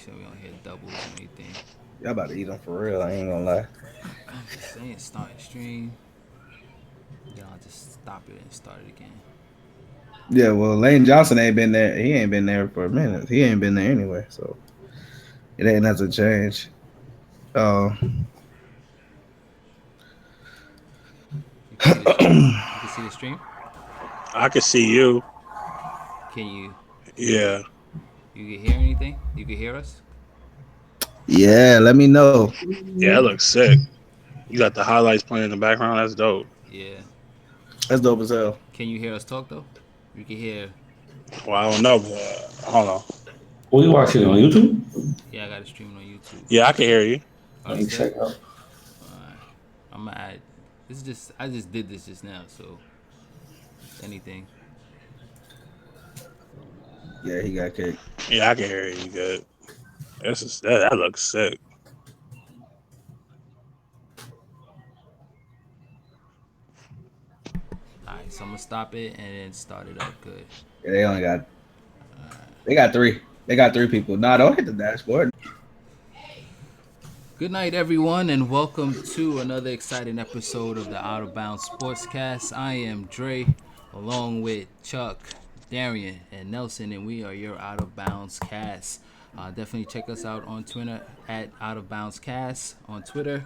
sure we don't hear doubles or anything. Y'all about to eat them for real. I ain't gonna lie. I'm just saying, start stream. Then I'll just stop it and start it again. Yeah, well, Lane Johnson ain't been there. He ain't been there for a minute. He ain't been there anyway, so it ain't nothing change. Uh, You can see the you can see the stream. I can see you. Can you Yeah. you can hear anything? You can hear us? yeah, let me know. Yeah, that looks sick. You got the highlights playing in the background. That's dope. Yeah. That's dope as hell. Can you hear us talk though? You can hear. Well, I don't know. But, hold on. Were you watching it on YouTube? Yeah, I got it streaming on YouTube. Yeah, I can hear you. Oh, Let you me good? check it out. Alright. I'm gonna add. This is just. I just did this just now. So anything. Yeah, he got kicked. Yeah, I can hear you good. That looks sick. All right. So I'm gonna stop it and then start it up. Good. Yeah, they got three. They got three people. Nah, don't hit the dashboard. Good night, everyone, and welcome to another exciting episode of the Out of Bounds Sportscast. I am Dre, along with Chuck, Darion, and Nelson, and we are your Out of Bounds cast. Definitely check us out on Twitter at Out of Bounds Cast on Twitter,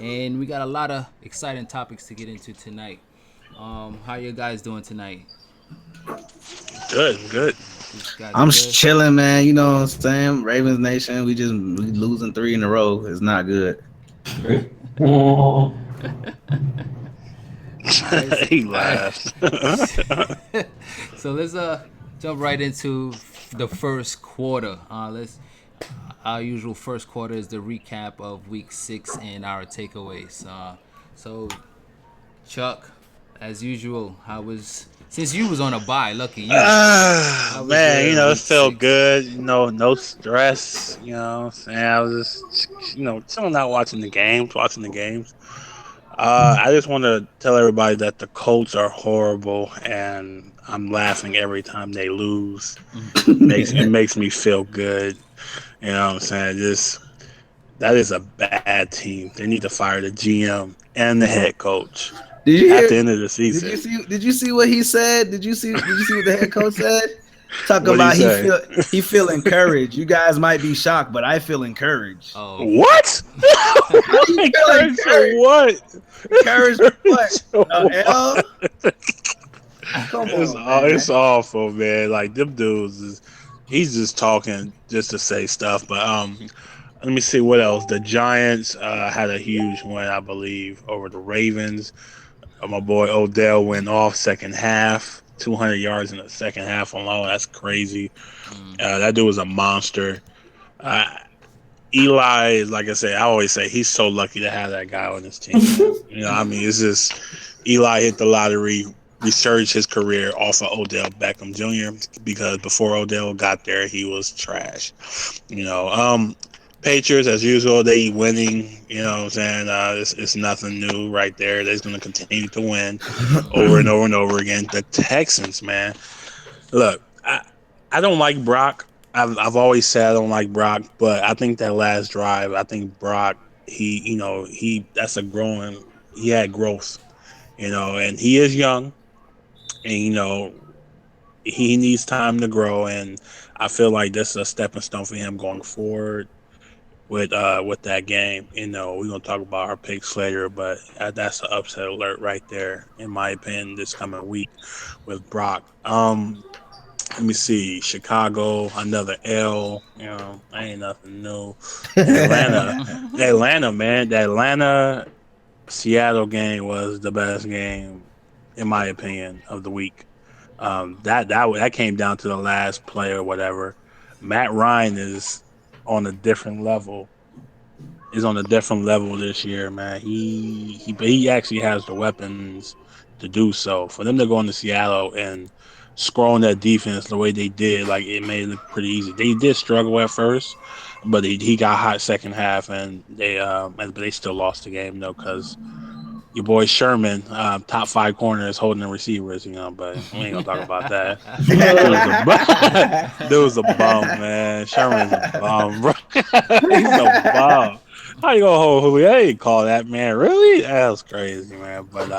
and we got a lot of exciting topics to get into tonight. How you guys doing tonight? Good, good. You guys are I'm good. chilling, man. You know what I'm saying? Ravens Nation, we losing three in a row. It's not good. Great. Oh, All right, so, He all right. laughed. So let's jump right into the first quarter. Let's Our usual first quarter is the recap of week 6 and our takeaways. So Chuck, as usual, how was since you was on a bye? Lucky you. Ah, How was man, your it week felt 6? good. No stress. What I'm saying, I was just, chilling out watching the games. I just want to tell everybody that the Colts are horrible, and I'm laughing every time they lose. It makes me feel good. You know what I'm saying? Just that is a bad team. They need to fire the GM and the head coach Did you at the hear? end of the Did you season. see? Did you see what he said? Did you see what the head coach said? Talking What do you about say? he feel encouraged. You guys might be shocked, but I feel encouraged. Oh, What? How you feel Encouraged for encouraged? what? Encouraged for what? Encouraged for L? what? Come It's on, it's man. awful, man. Like them dudes he's just talking just to say stuff. But let me see what else. The Giants had a huge win, I believe, over the Ravens. My boy Odell went off second half, 200 yards in the second half alone. That's crazy. mm, That dude was a monster. Uh, Eli, like I say, I always say he's so lucky to have that guy on his team, man. I mean, it's just Eli hit the lottery, resurged his career off of Odell Beckham Jr. because before Odell got there, he was trash. You know, Patriots as usual, they winning. You know what I'm saying? It's nothing new right there. They're going to continue to win over and mm, over and over again. The Texans, man, look, I don't like Brock. I've always said I don't like Brock, but I think that last drive, I think Brock, he that's a growing. He had growth, and he is young, and he needs time to grow, and I feel like this is a stepping stone for him going forward with that game. We're gonna talk about our picks later, but that's an upset alert right there, in my opinion, this coming week with Brock. Let me see. Chicago, another L. Ain't nothing new. Atlanta, Atlanta, man. The Atlanta Seattle game was the best game, in my opinion, of the week. That came down to the last play or whatever. Matt Ryan is on a different level. Is on a different level this year, man. He actually has the weapons to do so. For them to go into Seattle and scroll on that defense the way they did, like it made it look pretty easy. They did struggle at first, but he got hot second half, and but they still lost the game though because your boy Sherman, top five corners holding the receivers, but we ain't gonna talk about that. Dude was a dude was a bum, man. Sherman is a bum, bro. He's a bum. How you gonna hold Julio? I ain't call that man. Really? That was crazy, man. But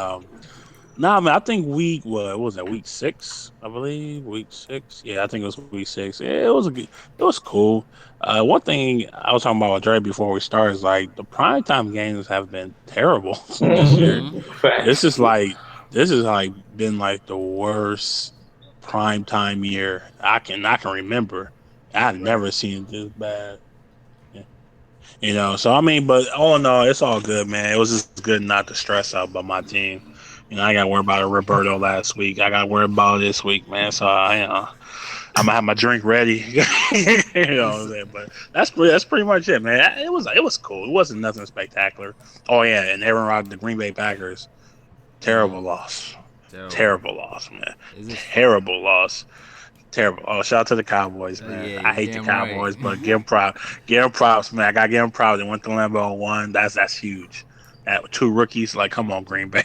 nah, man. I think what was that? Week 6, I believe. Week 6. Yeah, I think it was week 6. Yeah, it was it was cool. One thing I was talking about with Dre before we started is like the primetime games have been terrible this year. Mm-hmm. This Facts. is like this is like been like the worst prime time year I can remember. I've never seen it this bad. Yeah. So I mean, but all in all, it's all good, man. It was just good not to stress out about my team. I got worried about Roberto last week. I got worried about this week, man. So I'm gonna have my drink ready. What I'm saying? But that's pretty much it, man. It was cool. It wasn't nothing spectacular. Oh yeah, and Aaron Rodgers, the Green Bay Packers, terrible loss. Terrible. Terrible loss, man. Is this? Terrible loss. Terrible. Oh, shout out to the Cowboys, man. Yeah, I you're hate the damn right. Cowboys, but give them props. Give them props, man. I got to give them props. They went to Lambeau and won. That's huge. That two rookies, like, come on, Green Bay.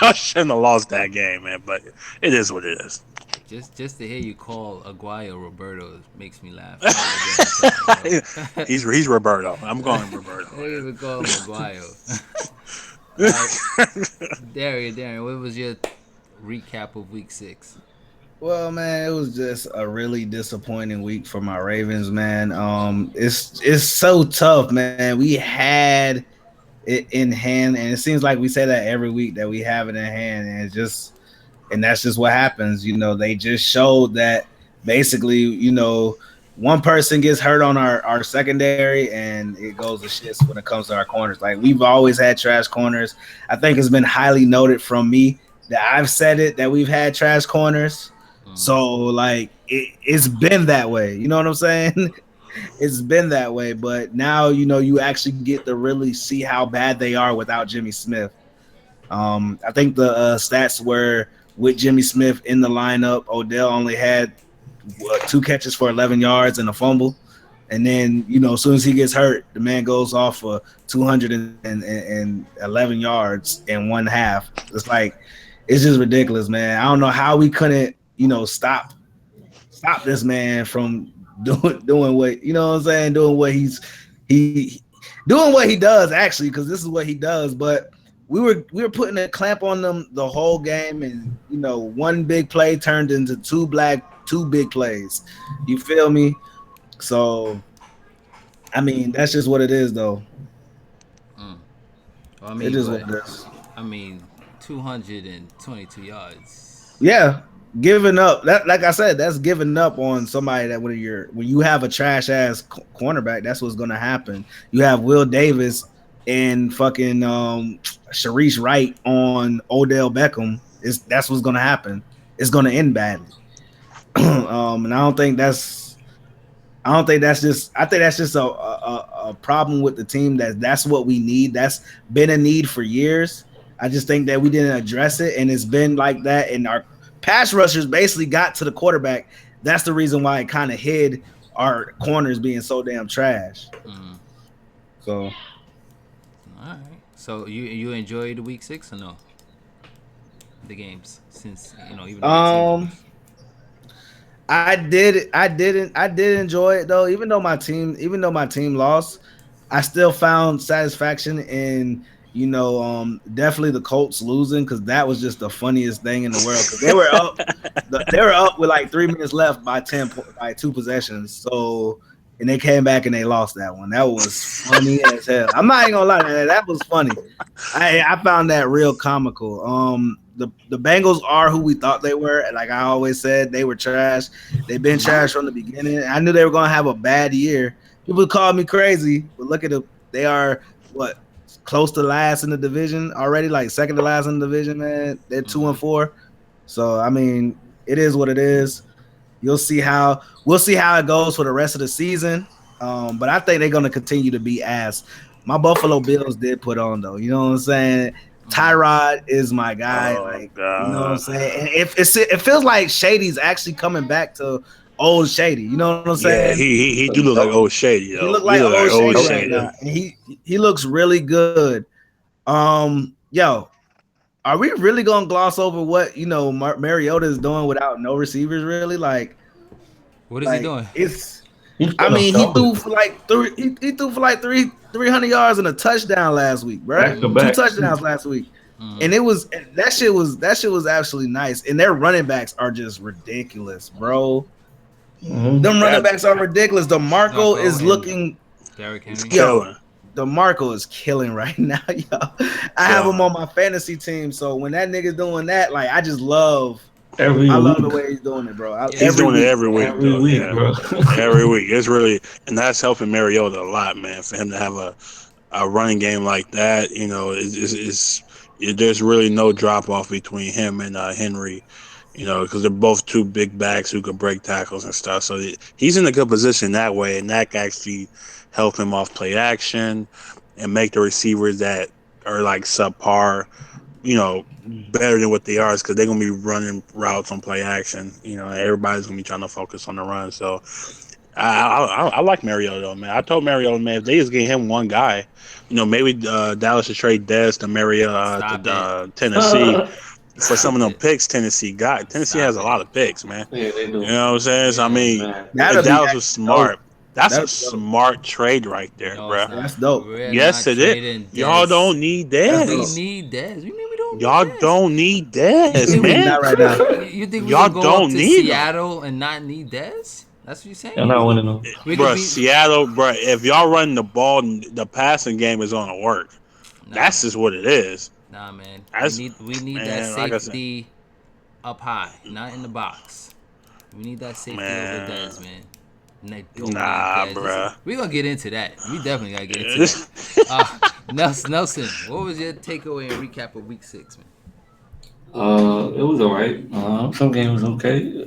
Y'all shouldn't have lost that game, man. But it is what it is. Just to hear you call Aguayo Roberto makes me laugh all the damn time, bro. He's Roberto. I'm calling him Roberto. They even call him Aguayo. uh, Darion, what was your recap of Week 6? Well, man, it was just a really disappointing week for my Ravens, man. It's so tough, man. We had it in hand, and it seems like we say that every week that we have it in hand, and that's just what happens. They just showed that basically, one person gets hurt on our secondary and it goes to shits when it comes to our corners. Like, we've always had trash corners. I think it's been highly noted from me that I've said it that we've had trash corners. So like it's been that way. You know what I'm saying? It's been that way, but now you actually get to really see how bad they are without Jimmy Smith. I think the stats were with Jimmy Smith in the lineup, Odell only had 2 catches for 11 yards and a fumble. And then, as soon as he gets hurt, the man goes off for 211 yards in one half. It's just ridiculous, man. I don't know how we couldn't, stop this man from doing what, what I'm saying, doing what he doing what he does, actually, because this is what he does. But we were putting a clamp on them the whole game, and one big play turned into two big plays. You feel me? So I mean, that's just what it is, though. Well, I It mean, is what but it is. 222 yards. Yeah, giving up. That, like I said, that's giving up on somebody that when you have a trash ass cornerback, that's what's gonna happen. You have Will Davis and fucking Sharice Wright on Odell Beckham. That's what's gonna happen. It's gonna end badly. And I think that's just a problem with the team. That's what we need. That's been a need for years. I just think that we didn't address it, and it's been like that. And our pass rushers basically got to the quarterback. That's the reason why it kind of hid our corners being so damn trash. So, All right. So you enjoyed the Week 6 or no? The games, since even though your team um, lost. I did enjoy it though. Even though my team lost, I still found satisfaction in definitely the Colts losing, because that was just the funniest thing in the world. Because they were up with like 3 minutes left by by 2 possessions. So, and they came back and they lost that one. That was funny as hell. I'm not even gonna lie, man, that was funny. I found that real comical. The Bengals are who we thought they were. Like I always said, they were trash. They've been trash from the beginning. I knew they were gonna have a bad year. People called me crazy, but look at them. They are what, close to last in the division already, like second to last in the division, man. They're 2-4. So I mean, it is what it is. We'll see how it goes for the rest of the season. But I think they're gonna continue to be ass. My Buffalo Bills did put on though. You know what I'm saying? Tyrod is my guy. Oh Like, you know what I'm God. saying? And if it feels like Shady's actually coming back to old Shady. You know what I'm Yeah, saying? he do look like old Shady, He yo. look He like look old like old Shady right Shady. now, and he looks really good. Yo, are we really gonna gloss over what Mariota is doing without no receivers? Really, What is he like doing? it's. He's I put up mean, he threw numbers for like three. He threw for like 300 yards and a touchdown last week, bro. back to Two back. touchdowns last week, Mm-hmm. and that shit was absolutely nice. And their running backs are just ridiculous, bro. Mm-hmm. Them running That backs are ridiculous. DeMarco Marco is and looking, Derrick is Henry. yo. killing. DeMarco is killing right now, yo. I have him Killing. on my fantasy team, so when that nigga's doing that, like Every I love the week, way he's doing it, bro. Yeah. He's Every doing it week. every week, every though. week, Yeah, bro. every week. It's really, and that's helping Mariota a lot, man. For him to have a running game like that, there's really no drop off between him and Henry, because they're both two big backs who can break tackles and stuff. So he's in a good position that way, and that can actually help him off play action and make the receivers that are like subpar, better than what they are, because they're gonna be running routes on play action. Everybody's gonna be trying to focus on the run. So I like Mariota, man. I told Mariota, man, if they just get him one guy, maybe Dallas should trade Dez to Mariota Stop to it. Tennessee for some Stop of them it. picks Tennessee got. Tennessee Stop has a it. lot of picks, man. Yeah, they You do. know what I'm saying? So I Yeah. mean, Man. if That'll be Dallas was actually dope. smart, that's a That'll be dope. smart trade right there, No, it's bro. not. That's dope. We're Yes, not it is. trading Y'all Dez. don't need That's We dope. Dez. need Dez. You mean we don't need Y'all Dez? don't need You Dez, think we man. Not right now. you think we Y'all gonna go up don't to need him. Seattle and not need Dez? That's what you're saying? They're not winning them. We could Bro, be Seattle, bro, if y'all run the ball, the passing game is going to work. nah, That's man. just what it is. Nah, man. That's, We need that man, like I said, safety up high, not in the box. We need that safety over man, Dez, man. Over there, nah, Dez. bro. We're gonna get into that. We definitely gotta get into that. Nelson, what was your takeaway and recap of week 6, man? It was alright. Some games was okay.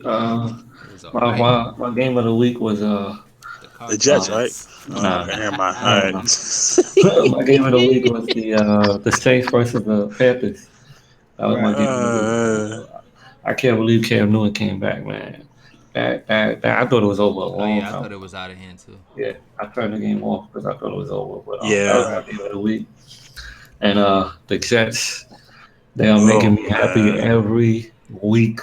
It was My, alright. my my game of the week was The The Jets, right? Cardinals. Oh, nah, okay, never mind. All no, right. no. My game of the week was the Saints versus the Panthers. That was my Right. game of the week. I can't believe Cam Newton came back, man. I thought it was over a Oh long yeah, I time thought it ago. was out of hand too. Yeah, I turned the game off because I thought it was over. But that was Yeah. my Right. game of the week. And the Jets, they are Oh making me happy man. every week.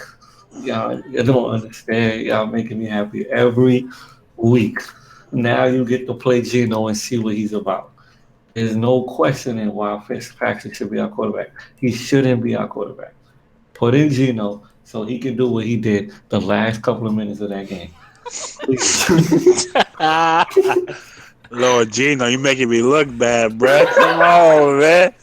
Y'all, you don't understand. Y'all making me happy every week. Now you get to play Geno and see what he's about. There's no questioning why Fitzpatrick should be our quarterback. He shouldn't be our quarterback. Put in Geno so he can do what he did the last couple of minutes of that game. Please. Lord Gino, you making me look bad, bruh. Come on, man.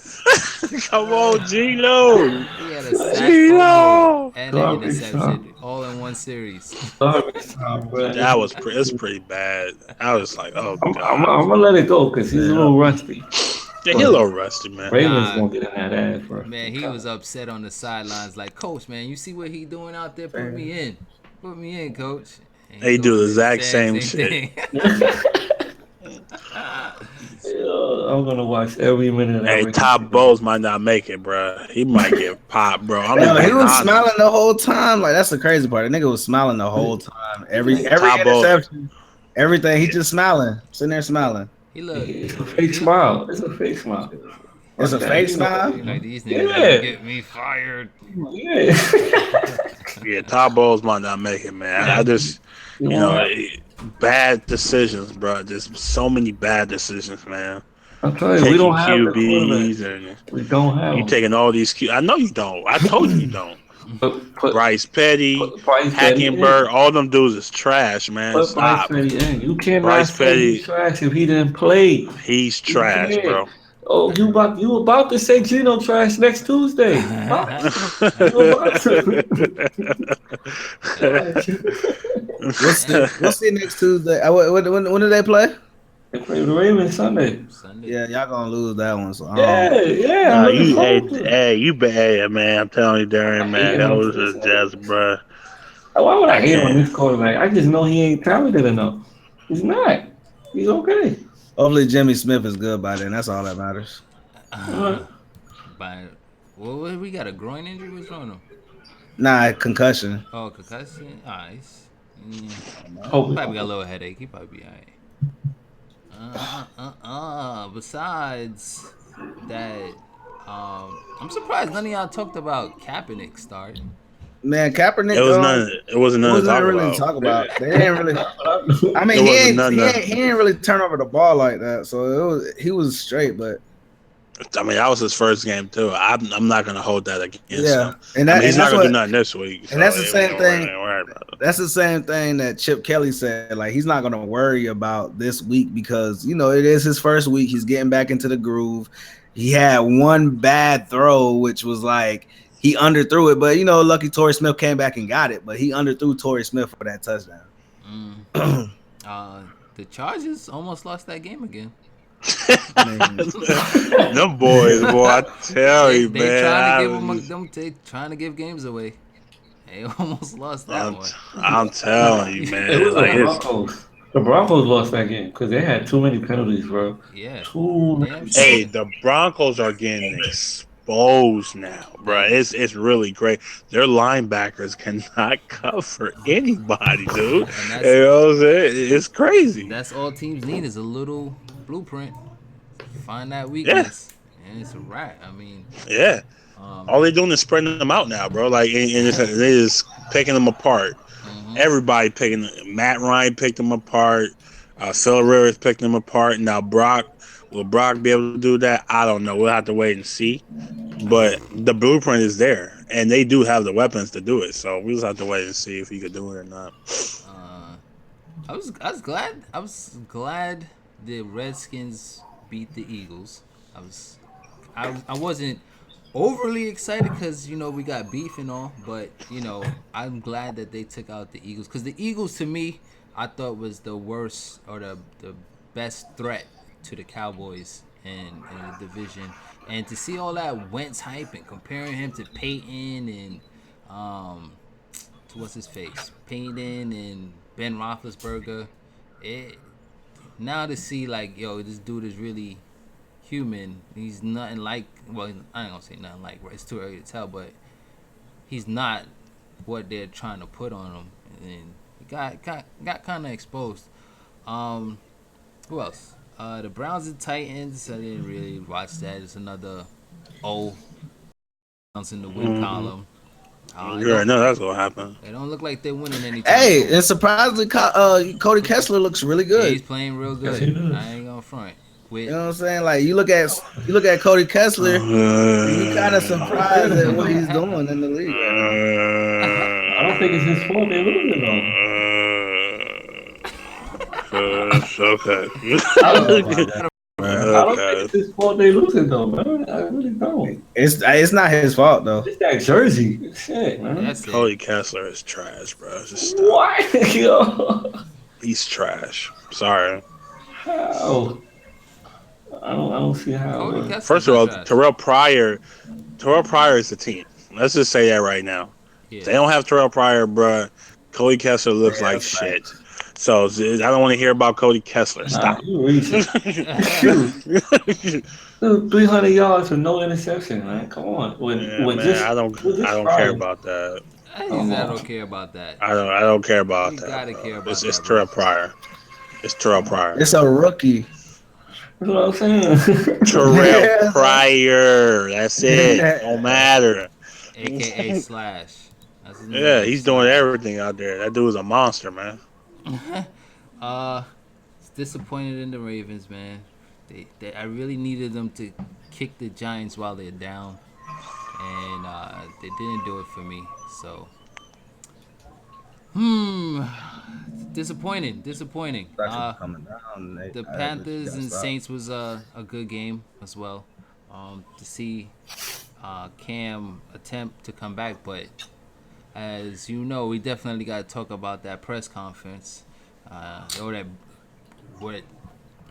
Come on, Gino. He had a sack fumble Gino. and an Garbage time. interception all in one series. Garbage time, bro. It's pretty bad. I was like, oh god. I'm gonna let it go because he's a Yeah. little rusty. Yeah, he a But little rusty, man. Ravens Nah, gonna get in that ass, bro. man, I'm he was telling upset on the sidelines, like, Coach, man, you see what he doing out there? Put Man. me in. Put me in, Coach. And he They do the doing the exact same same shit. thing. you. Yeah, I'm gonna watch every minute of that Hey, Ravens Top game. Bowles might not make it, bruh. He might get popped, bro. I'm just Yo, he being was honest. smiling the whole time. Like that's the crazy part. The nigga was smiling the whole time. Every Hey, every Top Bowles. interception, everything. He just smiling, sitting there smiling. He look, It's a fake he, smile. It's a fake smile. It's Fuck a that. fake You know, smile. he like, these niggas gonna yeah, get me fired. yeah. Yeah, Top Bowles might not make it, man. I just, You you know know, what? bad decisions, bro. There's so many bad decisions, man. I'm telling you, we Taking don't have the quarterback. QBs and We don't have you him. taking all these Q. I know you don't. I told you you don't. Put Bryce Petty, Price Petty Hackenberg, in. all them dudes is trash, man. Put Price Stop. Petty in. You cannot Bryce say he's Petty, trash if he didn't play. he's You trash, can't. bro. Oh, you about to say Geno trash next Tuesday? Huh? You about to? What? We'll see next Tuesday. When do they play? They play the Ravens Sunday. Sunday. Yeah, y'all gonna lose that one. So Yeah, yeah. I'm Nah, looking you, hey, forward to it. hey, you bad, man. I'm telling you, I Darion, hate man. him Y'all for was this. just, bro. Why would I I hate on can't. this quarterback? I just know he ain't talented enough. He's not. He's okay. hopefully Jimmy Smith is good by then. That's all that matters. Uh, But we got a groin injury. What's wrong with him? Nah, concussion. Oh, concussion. Nice. Yeah. hopefully, Probably got a little headache. He probably be alright. Besides that, I'm surprised none of y'all talked about Kaepernick starting. Man, It Kaepernick, was none. It wasn't it none to wasn't talk really to about. talk about. They didn't really. I It mean, wasn't none. he ain't really turn over the ball like that, so he was straight. But I mean, that was his first game too. I'm not gonna hold that against him. yeah, and I mean, that he's and not that's gonna do what nothing this week, and so that's the we same ain't thing. worried about it. That's the same thing that Chip Kelly said. Like he's not gonna worry about this week because it is his first week. He's getting back into the groove. He had one bad throw, which was like he underthrew it, but lucky Torrey Smith came back and got it. But he underthrew Torrey Smith for that touchdown. Mm. The Chargers almost lost that game again. I mean, Them boys, boy, I tell They you, they trying to man. give they trying to give games away. They almost lost that one. I'm telling you, It was man. the Like it's Broncos. The Broncos lost that game because they had too many penalties, bro. Yeah, Too damn many. sure. Hey, the Broncos are getting exposed now, bro. They It's really great. Their linebackers cannot cover anybody, dude. and You know what I'm saying? It's crazy. that's all teams need is a little blueprint. Find that Yeah, weakness, and it's a wrap. I mean, yeah. um, All they're doing is spreading them out now, bro. Like, and they just picking them apart. mhm. Everybody picking. Matt Ryan picked them apart. Phil Rivers picked them apart. Now will Brock be able to do that? I don't know. We'll have to wait and see. But the blueprint is there, and they do have the weapons to do it. So we just have to wait and see if he could do it or not. uh, I was glad the Redskins beat the Eagles. I wasn't overly excited because we got beef and all, but I'm glad that they took out the Eagles because the Eagles to me I thought was the worst or the best threat to the Cowboys in the division, and to see all that Wentz hype and comparing him to Peyton and um to what's his face Peyton and Ben Roethlisberger, it now to see like this dude is really human. He's nothing like I ain't gonna say nothing like it's too early to tell, but he's not what they're trying to put on him, and he got kind of exposed. Um, who else? The Browns and Titans. I didn't really watch that. It's another O Browns in the win Mm-hmm. column. You already know that's what happened. They don't look like they're winning anytime hey, soon. and surprisingly, Cody Kessler looks really Yeah, good. he's playing real Yes, he good. does. I ain't gonna front. You With know what I'm saying? Like you look at Cody Kessler, and you kind of I'm not scared surprised of at him, what though. he's doing in the league right now. I don't think it's his fault they losing, though. Okay. I don't, Oh my god, bro. I don't think Okay. it's his fault they losing, though, man. I really don't. It's not his fault though. It's that jersey. Shit, man. that's it. Cody Kessler is trash, bro. Just stop. What? Yo. He's trash. Sorry. How? I don't see how, Cody but Kessler's First of not all, trash. Terrell Pryor is the team. Let's just say that right now. If Yeah. they don't have Terrell Pryor, bruh, Cody Kessler looks Yeah, like that's shit. facts. So I don't want to hear about Cody Kessler. nah, Stop. you reaching. Shoot. 300 yards with no interception, man. Come on. Yeah, man, With I just don't care Pryor. about that. He Come said, I on. don't care about that. I don't care about You that, gotta bro. care about It's that, bro. Terrell Pryor. It's Terrell Pryor. It's a rookie. That's what I'm saying. Terrell Yeah, Pryor. That's it. Don't matter. AKA Slash. That's his new Yeah, name, he's doing Slash. everything out there. That dude is a monster, man. uh, disappointed in the Ravens, man. I really needed them to kick the Giants while they're down, and they didn't do it for me. So, hmm, disappointing. actually coming down. The I just Panthers gotta and stop. Saints was a good game as well. To see Cam attempt to come back, but as you know, we definitely got to talk about that press conference, or that what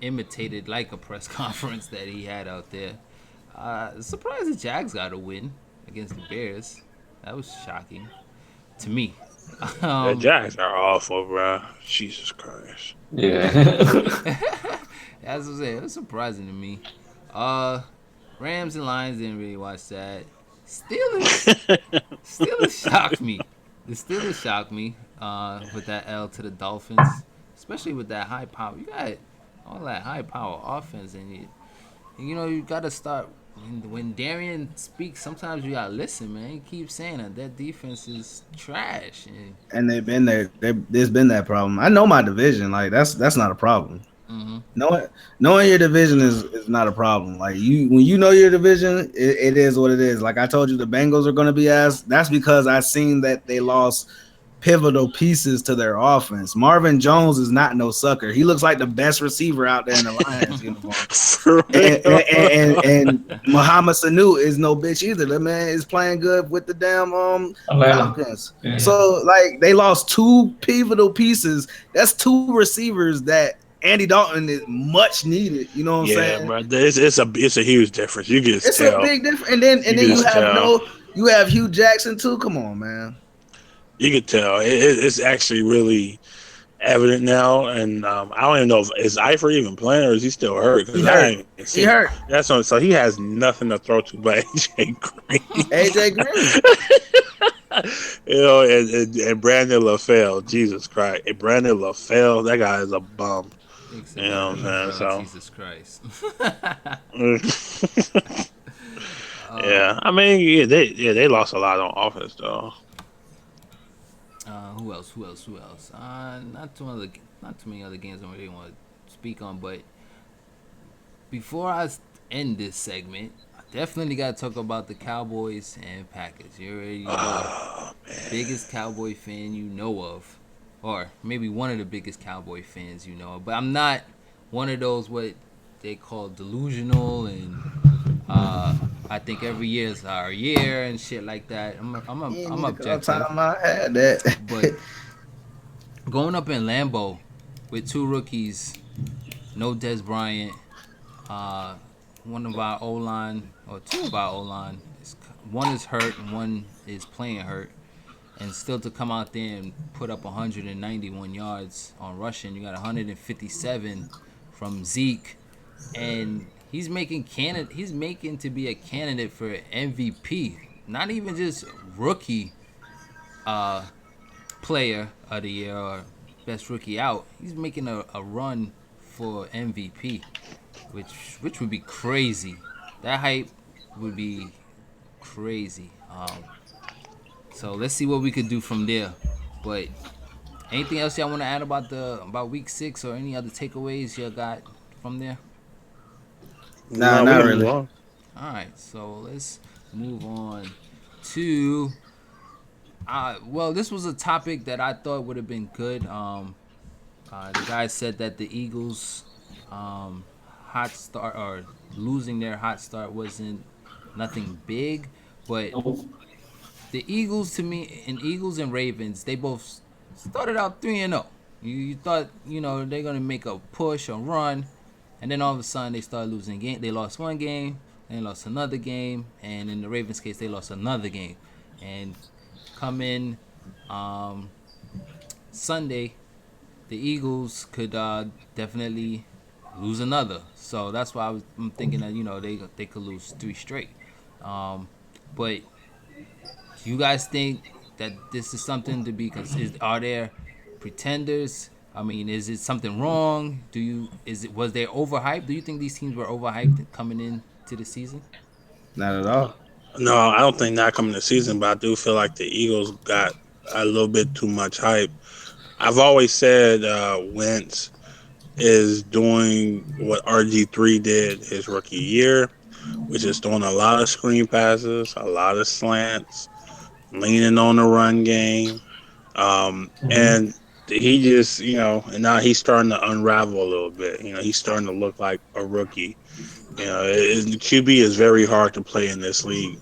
imitated like a press conference that he had out there. Surprised the Jags got a win against the Bears. That was shocking to me. The um, Jags are awful, bro. Jesus Christ. Yeah. as I said, it was surprising to me. Rams and Lions didn't really watch that. Steelers, Steelers shocked me. The Steelers shocked me with that L to the Dolphins, especially with that high power. You got all that high power offense, and You gotta start when Darion speaks. Sometimes you gotta listen, man. He keeps saying that defense is trash, and And they've been there. There's been that problem. I know my division. Like that's not a problem. mm-hmm. Knowing your division is not a problem. Like you, when you know your division, it is what it is. Like I told you, the Bengals are going to be asked. That's because I seen that they lost pivotal pieces to their offense. Marvin Jones is not no sucker. He looks like the best receiver out there in the Lions uniform. For And real. Muhammad Sanu is no bitch either. The man is playing good with the damn Atlanta. Falcons. Yeah. So like they lost two pivotal pieces. That's two receivers that Andy Dalton is much needed. You know what I'm Yeah, saying? bro. It's a huge difference. You can just It's a tell. big difference. And You then can just tell. you have Hugh Jackson too. Come on, man. You can tell. It's actually really evident now, and I don't even know if is Eifert even playing or is he still hurt? Because He I hurt. ain't even He seen. hurt. That's on. So he has nothing to throw to but AJ Green. AJ Green. And Brandon LaFell, Jesus Christ, and Brandon LaFell, that guy is a bum. Nick You said know Brandon what I'm LaFell. saying? Jesus Christ. So, uh, yeah, I mean, they lost a lot on offense though. who else? Who else? Who else? Not too many other games I really want to speak on. But before end this segment, I definitely got to talk about the Cowboys and Packers. You're already the Oh biggest man, Cowboy fan you know of, or maybe one of the biggest Cowboy fans you know of. But I'm not one of those what they call delusional and uh, I think every year is our year and shit like that. You ain't I'm need to call objective, time. I had that. but going up in Lambeau with two rookies, no Des Bryant, uh, one of our O line or two of our O line, one is hurt and one is playing hurt, and still to come out there and put up 191 yards on rushing, you got 157 from Zeke, and he's making to be a candidate for MVP, not even just rookie uh, player of the year or best rookie out. He's making a run for MVP, which would be crazy. That hype would be crazy. So let's see what we could do from there. But anything else y'all want to add about week 6 or any other takeaways you got from there? Nah, no, we not can move really. on. All right, so let's move on to. Well, this was a topic that I thought would have been good. The guy said that the Eagles' hot start or losing their hot start wasn't nothing big, but Nope. the Eagles to me and Eagles and Ravens they both started out 3-0. You thought they're gonna make a push or run, and then all of a sudden they started losing game. They lost one game, and they lost another game, and in the Ravens case they lost another game, and come in um, Sunday the Eagles could definitely lose another. So that's why I'm thinking that they could lose 3 straight. Um, but you guys think that this is something to be are there pretenders? I mean, is it something wrong? Was there overhyped? Do you think these teams were overhyped coming into the season? Not at all. No, I don't think not coming this season, but I do feel like the Eagles got a little bit too much hype. I've always said Wentz is doing what RG3 did his rookie year, which is throwing a lot of screen passes, a lot of slants, leaning on the run game. Mm-hmm. And he just, and now he's starting to unravel a little bit. He's starting to look like a rookie. QB is very hard to play in this league.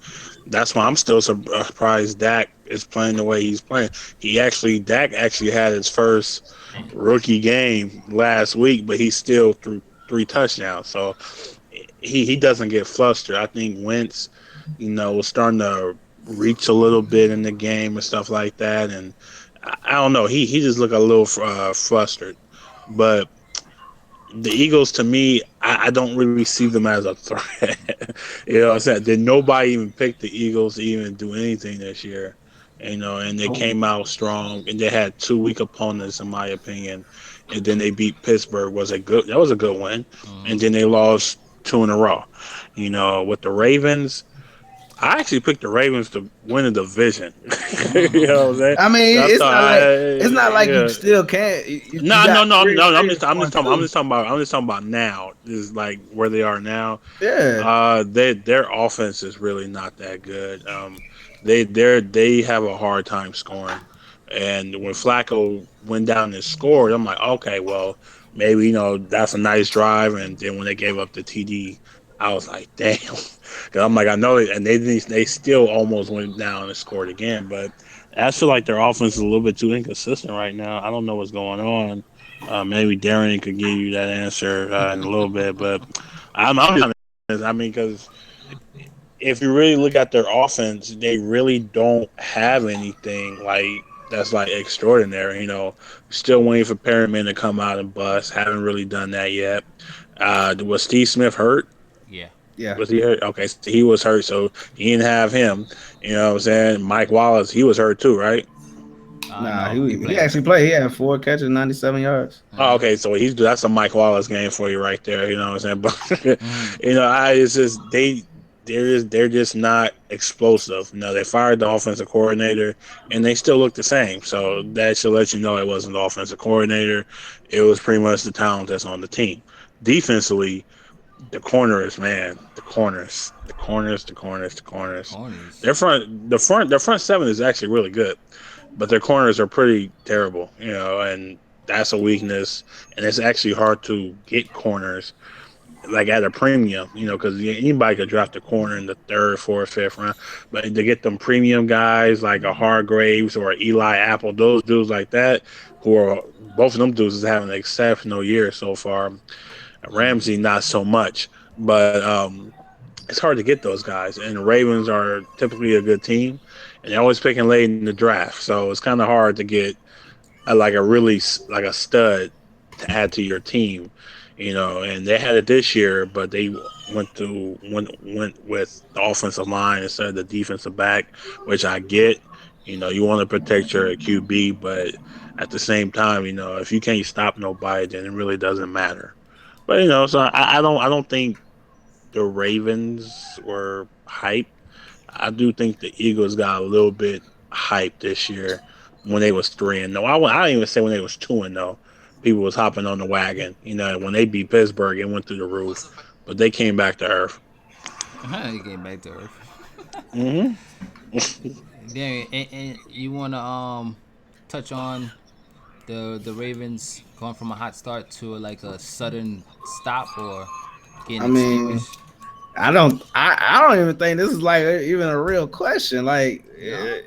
That's why I'm still surprised Dak is playing the way he's playing. Dak actually had his first rookie game last week, but he still threw 3 touchdowns. So he doesn't get flustered. I think Wentz, was starting to reach a little bit in the game and stuff like that. And I don't know. He just looked a little flustered. But the Eagles, to me, I don't really see them as a threat. What I'm saying? Did nobody even pick the Eagles to even do anything this year? And they Nope. came out strong, and they had 2 weak opponents, in my opinion. And then they beat Pittsburgh. That was a good win. Mm-hmm. And then they lost two in a row. With the Ravens, I actually picked the Ravens to win the division. You know what I'm saying? I mean, I thought, it's not like you yeah. still can't. You No, no, got no, three no. Ravens one I'm too. just talking about. I'm just talking about now. Is like where they are now. Yeah, Their offense is really not that good. They have a hard time scoring, and when Flacco went down and scored, I'm like, okay, well, maybe that's a nice drive. And then when they gave up the TD, I was like, damn, 'cause I'm like, I know it, and they still almost went down and scored again, but I feel like their offense is a little bit too inconsistent right now. I don't know what's going on. Maybe Darion could give you that answer in a little bit, but I'm honest. I mean, because if you really look at their offense, they really don't have anything like that's like extraordinary. Still waiting for Perryman to come out and bust. Haven't really done that yet. Was Steve Smith hurt? Yeah. yeah. Was he hurt? Okay, so he was hurt, so he didn't have him. You know what I'm saying? Mike Wallace, he was hurt too, right? Nah, No, he he played. actually played. He had 4 catches, 97 yards. Oh, Mm-hmm. okay, so that's a Mike Wallace game for you right there. You know what I'm saying? But Mm-hmm. I it's just they're just not explosive. They fired the offensive coordinator, and they still look the same. So that should let you know it wasn't the offensive coordinator. It was pretty much the talent that's on the team. Defensively, the corners, man, the corners. Corners. Their front seven is actually really good, but their corners are pretty terrible. And that's a weakness. And it's actually hard to get corners like at a premium. Because anybody could draft a corner in the third, fourth, fifth round, but to get them premium guys like a Hargraves or Eli Apple, those dudes like that, who are both of them dudes is having an exceptional year so far. Ramsey, not so much, but it's hard to get those guys. And the Ravens are typically a good team, and they're always picking late in the draft, so it's kind of hard to get like a really like a stud to add to your team. And they had it this year, but they went with the offensive line instead of the defensive back, which I get. You want to protect your QB, but at the same time, if you can't stop nobody, then it really doesn't matter. But so I don't think the Ravens were hyped. I do think the Eagles got a little bit hyped this year when they was 3-0. I don't even say when they was 2-0. People was hopping on the wagon. When they beat Pittsburgh, it went through the roof, but they came back to earth. He came back to earth. Hmm. Darian, and you wanna touch on the Ravens going from a hot start to like a sudden stop or getting I mean, extinguished? I don't even think this is like even a real question. Like, No.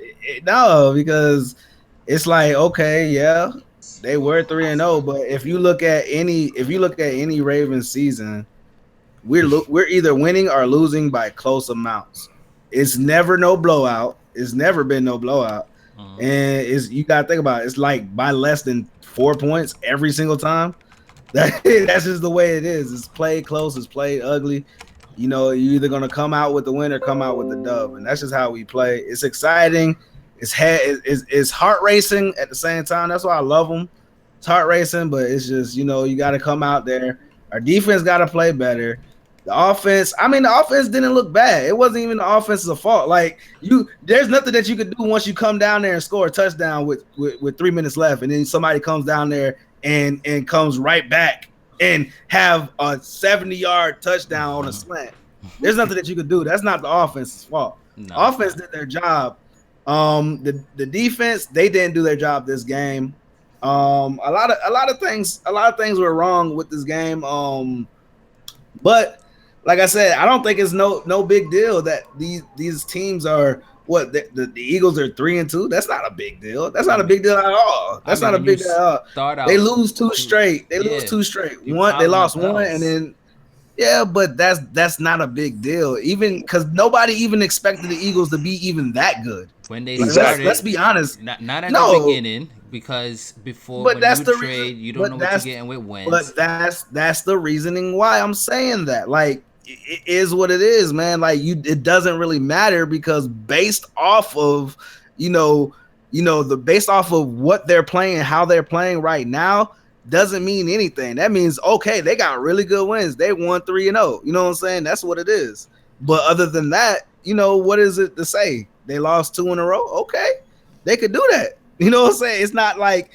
no, because it's like, okay, yeah, they were 3-0, but if you look at any Ravens season, we're either winning or losing by close amounts. It's never no blowout. It's never been no blowout. Mm-hmm. And you gotta think about it. It's like by less than 4 points every single time. That's just the way it is. It's played close, it's played ugly. You're either gonna come out with the win or come out with the dub, and that's just how we play. It's exciting. It's heart racing at the same time. That's why I love them. It's heart racing, but it's just you got to come out there. Our defense got to play better. The offense didn't look bad. It wasn't even the offense's fault. Like there's nothing that you could do once you come down there and score a touchdown with 3 minutes left, and then somebody comes down there and comes right back and have a 70-yard touchdown on a slant. There's nothing that you could do. That's not the offense's fault. No, Offense did their job. The defense, they didn't do their job this game. A lot of things were wrong with this game. But like I said, I don't think it's no big deal that these teams are what the Eagles are 3-2. That's not a big deal. That's not a big deal at all. That's not a when you big deal at all. start out, They lose two straight. you They pounding the lost one, and pedals. then yeah, but that's not a big deal. Even because nobody even expected the Eagles to be even that good. When they Like Exactly. let's started, be honest. not at the No, beginning, because before but when that's you the reason. trade, you don't But know what you're that's getting with but wins. that's the reasoning why I'm saying that. Like it is what it is, man. Like it doesn't really matter because based off of based off of what they're playing, how they're playing right now, doesn't mean anything. That means okay, they got really good wins. They won 3-0. You know what I'm saying? That's what it is. But other than that, what is it to say? They lost 2 in a row. Okay, they could do that. You know what I'm saying? It's not like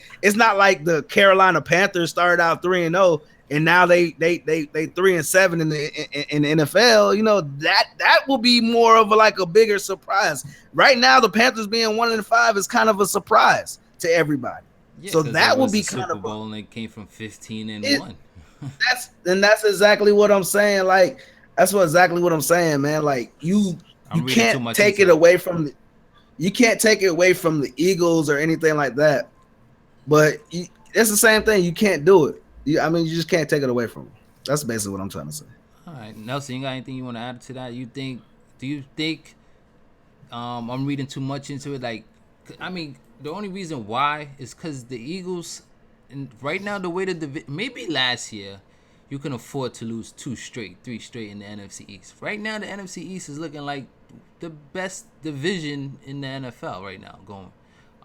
the Carolina Panthers started out 3-0 and now they 3-7 in the NFL. That will be more of a bigger surprise. Right now, the Panthers being 1-5 is kind of a surprise to everybody. Yeah, so that will be kind Super of Bowl and it came from 15-1. That's exactly what I'm saying. That's exactly what I'm saying, man. You can't take it away from the. You can't take it away from the Eagles or anything like that, but it's the same thing. You can't do it. You just can't take it away from them. That's basically what I'm trying to say. All right, Nelson, you got anything you want to add to that? Do you think I'm reading too much into it? The only reason why is because the Eagles, and right now the way maybe last year you can afford to lose 3 straight in the NFC East. Right now the NFC East is looking like the best division in the NFL right now going.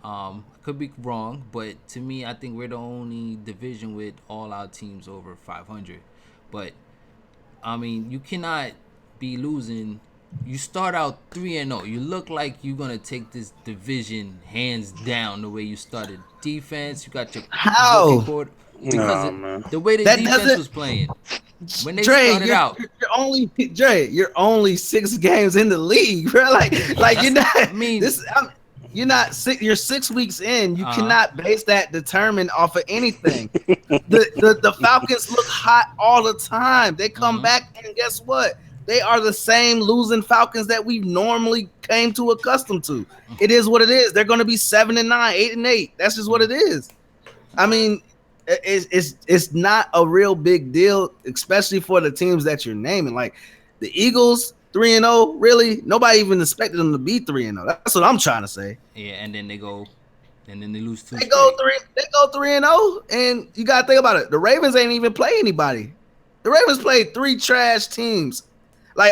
I could be wrong, but to me, I think we're the only division with all our teams over 500. But you cannot be losing. You start out 3-0. You look like you're gonna take this division hands down the way you started. Defense, you got your how because the way the defense was playing. When they started out, you're only 6 games in the league, bro. You're not. You're not. You're 6 weeks in. You cannot base that determined off of anything. The Falcons look hot all the time. They come back and guess what? They are the same losing Falcons that we normally came to accustomed to. It is what it is. They're going to be 7-9, 8-8. That's just what it is. It's not a real big deal, especially for the teams that you're naming. Like the Eagles, 3-0. Really, nobody even expected them to be 3-0. That's what I'm trying to say. Yeah, and then they lose 2. They go 3-0, and you gotta think about it. The Ravens ain't even play anybody. The Ravens played 3 trash teams.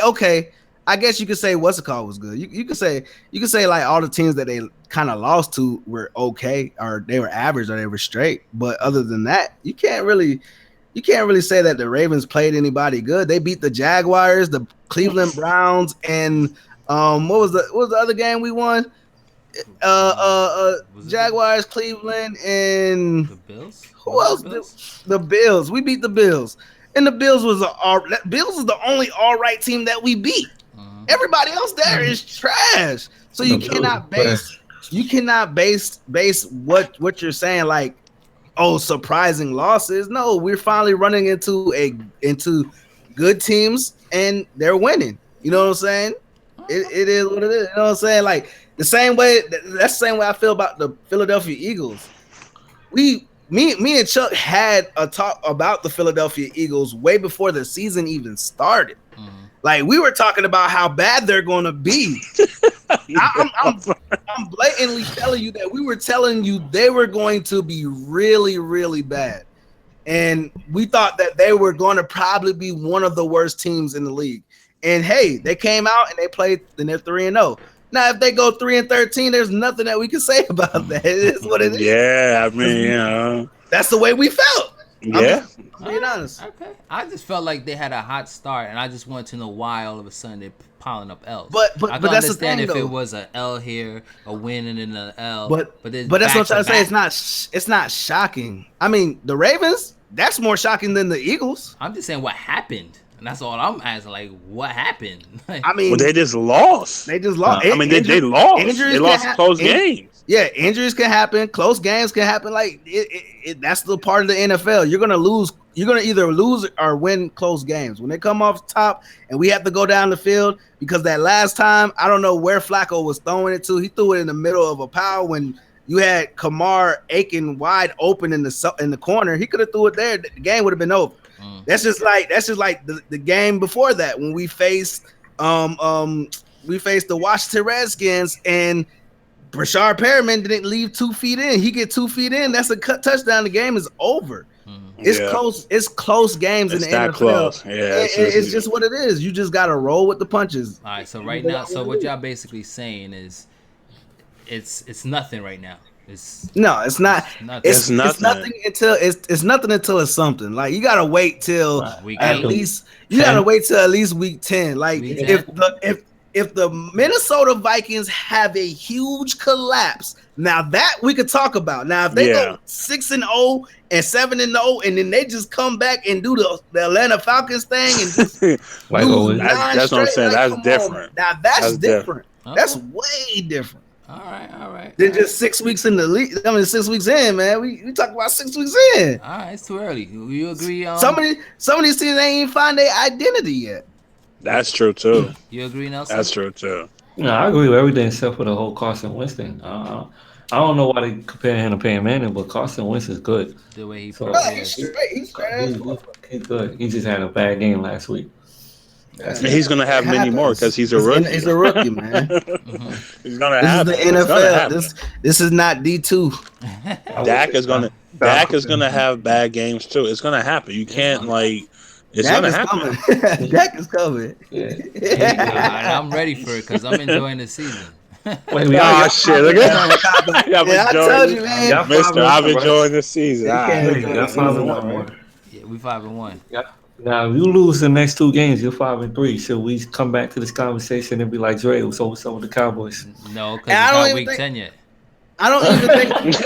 Okay, I guess you could say what's it called was good. You could say all the teams that they kind of lost to were okay, or they were average, or they were straight. But other than that, you can't really say that the Ravens played anybody good. They beat the Jaguars, the Cleveland Browns, and what was the other game we won? Jaguars, Cleveland, and the Bills. Who else? The Bills. We beat the Bills. And the Bills was the only all right team that we beat. Everybody else there is trash. So you cannot base what you're saying surprising losses. No, we're finally running into good teams and they're winning. You know what I'm saying? It is what it is. You know what I'm saying? That's the same way I feel about the Philadelphia Eagles. Me and Chuck had a talk about the Philadelphia Eagles way before the season even started. We were talking about how bad they're going to be. I'm blatantly telling you that we were telling you they were going to be really, really bad. And we thought that they were going to probably be one of the worst teams in the league. And hey, they came out and they played, and they're 3-0. Now, if they go 3-13, there's nothing that we can say about that. It is what it is. Yeah, that's the way we felt. Yeah, I'm being honest. Okay, I just felt like they had a hot start, and I just wanted to know why all of a sudden they're piling up L's. But I can that's understand the thing, if though. it was an L here, a win, and then an L. But that's what I'm trying to say. It's not shocking. The Ravens, that's more shocking than the Eagles. I'm just saying what happened. And that's all I'm asking. What happened? They just lost. They lost. They lost. They lost close games. Yeah, injuries can happen. Close games can happen. That's the part of the NFL. You're gonna lose. You're gonna either lose or win close games. When they come off top and we have to go down the field, because that last time, I don't know where Flacco was throwing it to. He threw it in the middle of a pile when you had Kamar Aiken wide open in the corner. He could have threw it there. The game would have been over. That's just like the game before that when we faced the Washington Redskins and Brashard Perriman didn't leave 2 feet in. He get 2 feet in. That's a touchdown. The game is over. It's close. It's close games in the NFL. Close. Yeah, it's just what it is. You just gotta roll with the punches. All right. So right now, what y'all basically saying is, it's nothing right now. It's No, it's not. it's nothing. It's It's nothing. nothing until it's nothing until it's something. Like you gotta wait till Right. Week at After eight, least you gotta 10, wait till at least week 10. Like week yeah, if 10. the Minnesota Vikings have a huge collapse, now that we could talk about. Now if they Yeah. go 6-0 and 7-0, and then they just come back and do the Atlanta Falcons thing and just like lose always. nine That's what I'm straight, saying. like That's come on, man. different. Now that's That's different. different. That's Okay. way different All right. All right. All than right. just 6 weeks in the league. I mean, 6 weeks in, man. We talk about 6 weeks in. All right. It's too early. You agree? Some of these teams ain't even find their identity yet. That's true too. You agree, Nelson? That's true too. No, I agree with everything except for the whole Carson Wentz thing. I don't know why they compare him to Peyton Manning, but Carson Wentz is good. The way he No, So he's prepares. straight. He's straight as fuck. he's good. He just had a bad game last week. Yeah, That's And it. he's gonna it have many more because happens. he's a rookie. He's a rookie, man. He's gonna This is the happen. It's gonna NFL. happen. This is not D2. I would Dak say is gonna stop Dak is comparing gonna him. have bad games too. It's gonna happen. You It's can't gonna like. It's Dak gonna is happen. coming. Dak is coming. Yeah. I'm ready for it because I'm enjoying the season. Wait, we Oh y'all shit! five Look and at one. I'm Yeah, I enjoying told it, you, I'm, man. Y'all five Mister. and I'm one, right? enjoying the season. All He can't right. Hey, enjoy the y'all five and season one, already. right? yeah, we 5-1. Yeah. Now, if you lose the next two games, you're 5 and 3. Should we come back to this conversation and be like, Dre, what's over some with the Cowboys? No, And because it's I don't not even week think 10 yet. I don't even think no.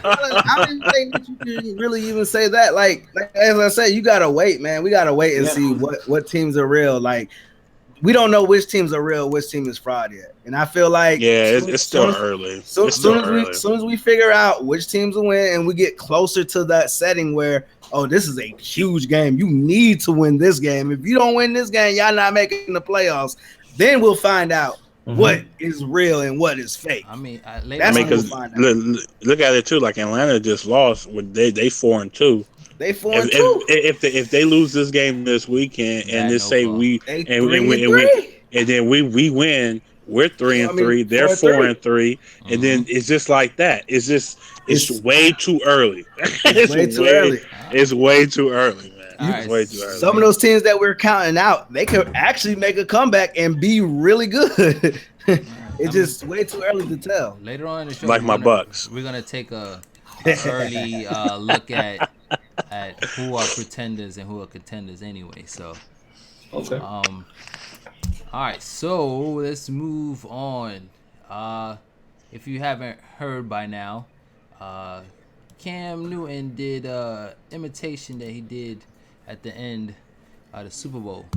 I don't even think that you can really even say that. Like as I said, you gotta wait, man. We gotta wait and Yeah. see what teams are real. Like we don't know which teams are real, which team is fraud yet. And I feel like Yeah, it's still early. It's still early. soon as we figure out which teams will win and we get closer to that setting where this is a huge game. You need to win this game. If you don't win this game, y'all not making the playoffs. Then we'll find out what is real and what is fake. I mean, later I That's mean, when we'll on, because find out. look at it too. Like Atlanta just lost. With they 4-2. They 4 If and if 2. if they lose this game this weekend they and had just no say call. we They and, and 3 we and and we 3. and then we win, we're three I and mean three. They're 4 and 3. 4-3, and Mm-hmm. then it's just like that. It's It's way too early. it's way too early. It's way too early, man. All You It's right. way too early. some of those teams that we're counting out, they could actually make a comeback and be really good. It's just way too early to tell. Later on in the show, Like my Bucks. we're gonna take a early look at who are pretenders and who are contenders anyway. So, Okay. all right. So let's move on. If you haven't heard by now, Cam Newton did imitation that he did at the end of the Super Bowl.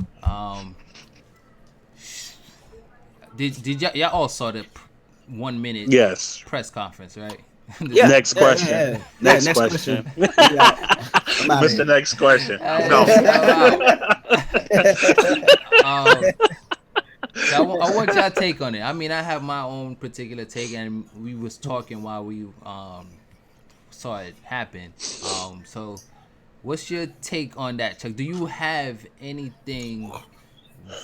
Did y'all all saw the 1 minute Yes. press conference, right? Yeah. Next question. Yeah. Next Next question. question. Yeah. I'm outta Mr. here. Next question. Hey, No. So I want y'all take on it. I mean, I have my own particular take, and we was talking while we saw it happen. So what's your take on that, Chuck? Do you have anything?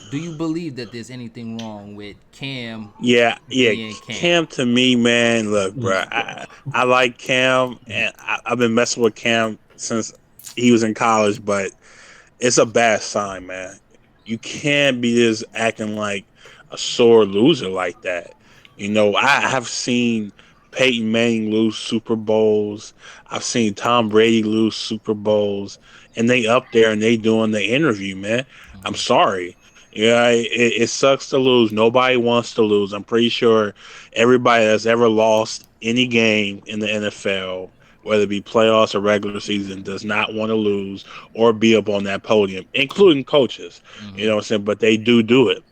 Do you believe that there's anything wrong with Cam Yeah. being Cam? Cam to me, man. Look, bro. I like Cam, and I've been messing with Cam since he was in college, but it's a bad sign, man. You can't be just acting like a sore loser like that. I have seen Peyton Manning lose Super Bowls. I've seen Tom Brady lose Super Bowls, and they up there and they doing the interview, man. I'm sorry. Yeah, it sucks to lose. Nobody wants to lose. I'm pretty sure everybody that's ever lost any game in the NFL, whether it be playoffs or regular season, does not want to lose or be up on that podium, including coaches. You know what I'm saying? But they do it.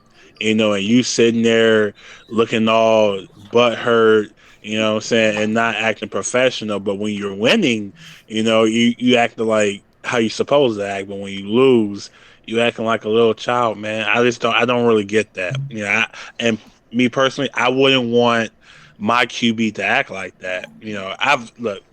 And you sitting there looking all butt hurt, what I'm saying, and not acting professional. But when you're winning, you acting like how you supposed to act. But when you lose, you acting like a little child, man. I don't really get that. And me personally, I wouldn't want my QB to act like that.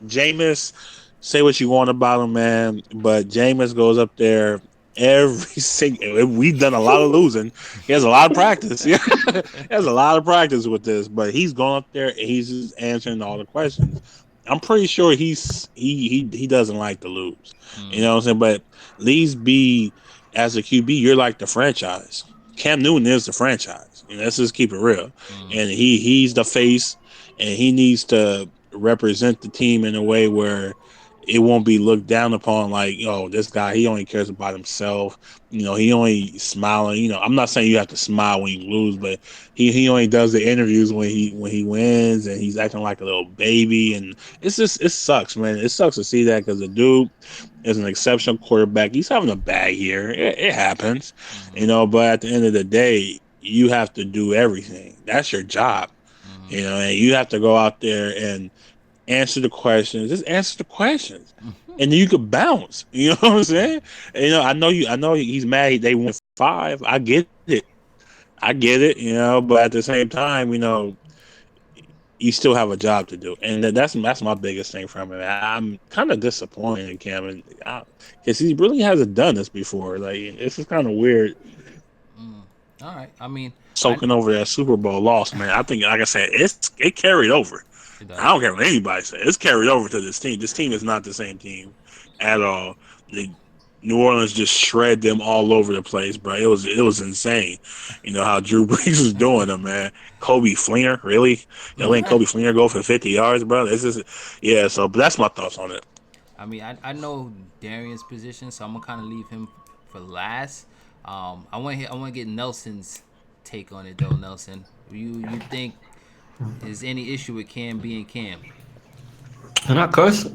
Jameis, say what you want about him, man, but Jameis goes up there every single. We've done a lot of losing. He has a lot of practice. Yeah, he has a lot of practice with this, but he's going up there and he's just answering all the questions. I'm pretty sure he doesn't like to lose. You know what I'm saying? But at least be as a QB, you're like the franchise. Cam Newton is the franchise. Let's just keep it real. And he's the face, and he needs to represent the team in a way where it won't be looked down upon like, oh, this guy, he only cares about himself. He only smiling. I'm not saying you have to smile when you lose, but he only does the interviews when he wins, and he's acting like a little baby, and it sucks, man. It sucks to see that because the dude is an exceptional quarterback. He's having a bad year. It happens, Mm-hmm. but at the end of the day, you have to do everything. That's your job, Mm-hmm. and you have to go out there and answer the questions. Just answer the questions, and then you could bounce. You know what I'm saying? And, I know he's mad. They won 5. I get it. I get it. But at the same time, you still have a job to do, and that's my biggest thing from it. I'm kind of disappointed in Cam, because he really hasn't done this before. Like, this is kind of weird. Mm. All right. I mean, I Soaking over that Super Bowl loss, man. I think, like I said, it carried over. it I don't does. care what anybody says. It's carried over to this team. This team is not the same team at all. The New Orleans just shred them all over the place, bro. It was insane. How Drew Brees was doing them, man. Kobe Fleener, really? Y'all letting Kobe Fleener go for 50 yards, bro? This is, yeah. So, but that's my thoughts on it. I mean, I know Darion's position, so I'm gonna kind of leave him for last. I want to get Nelson's take on it though. Nelson, you think is any issue with Cam being Cam? And I curse.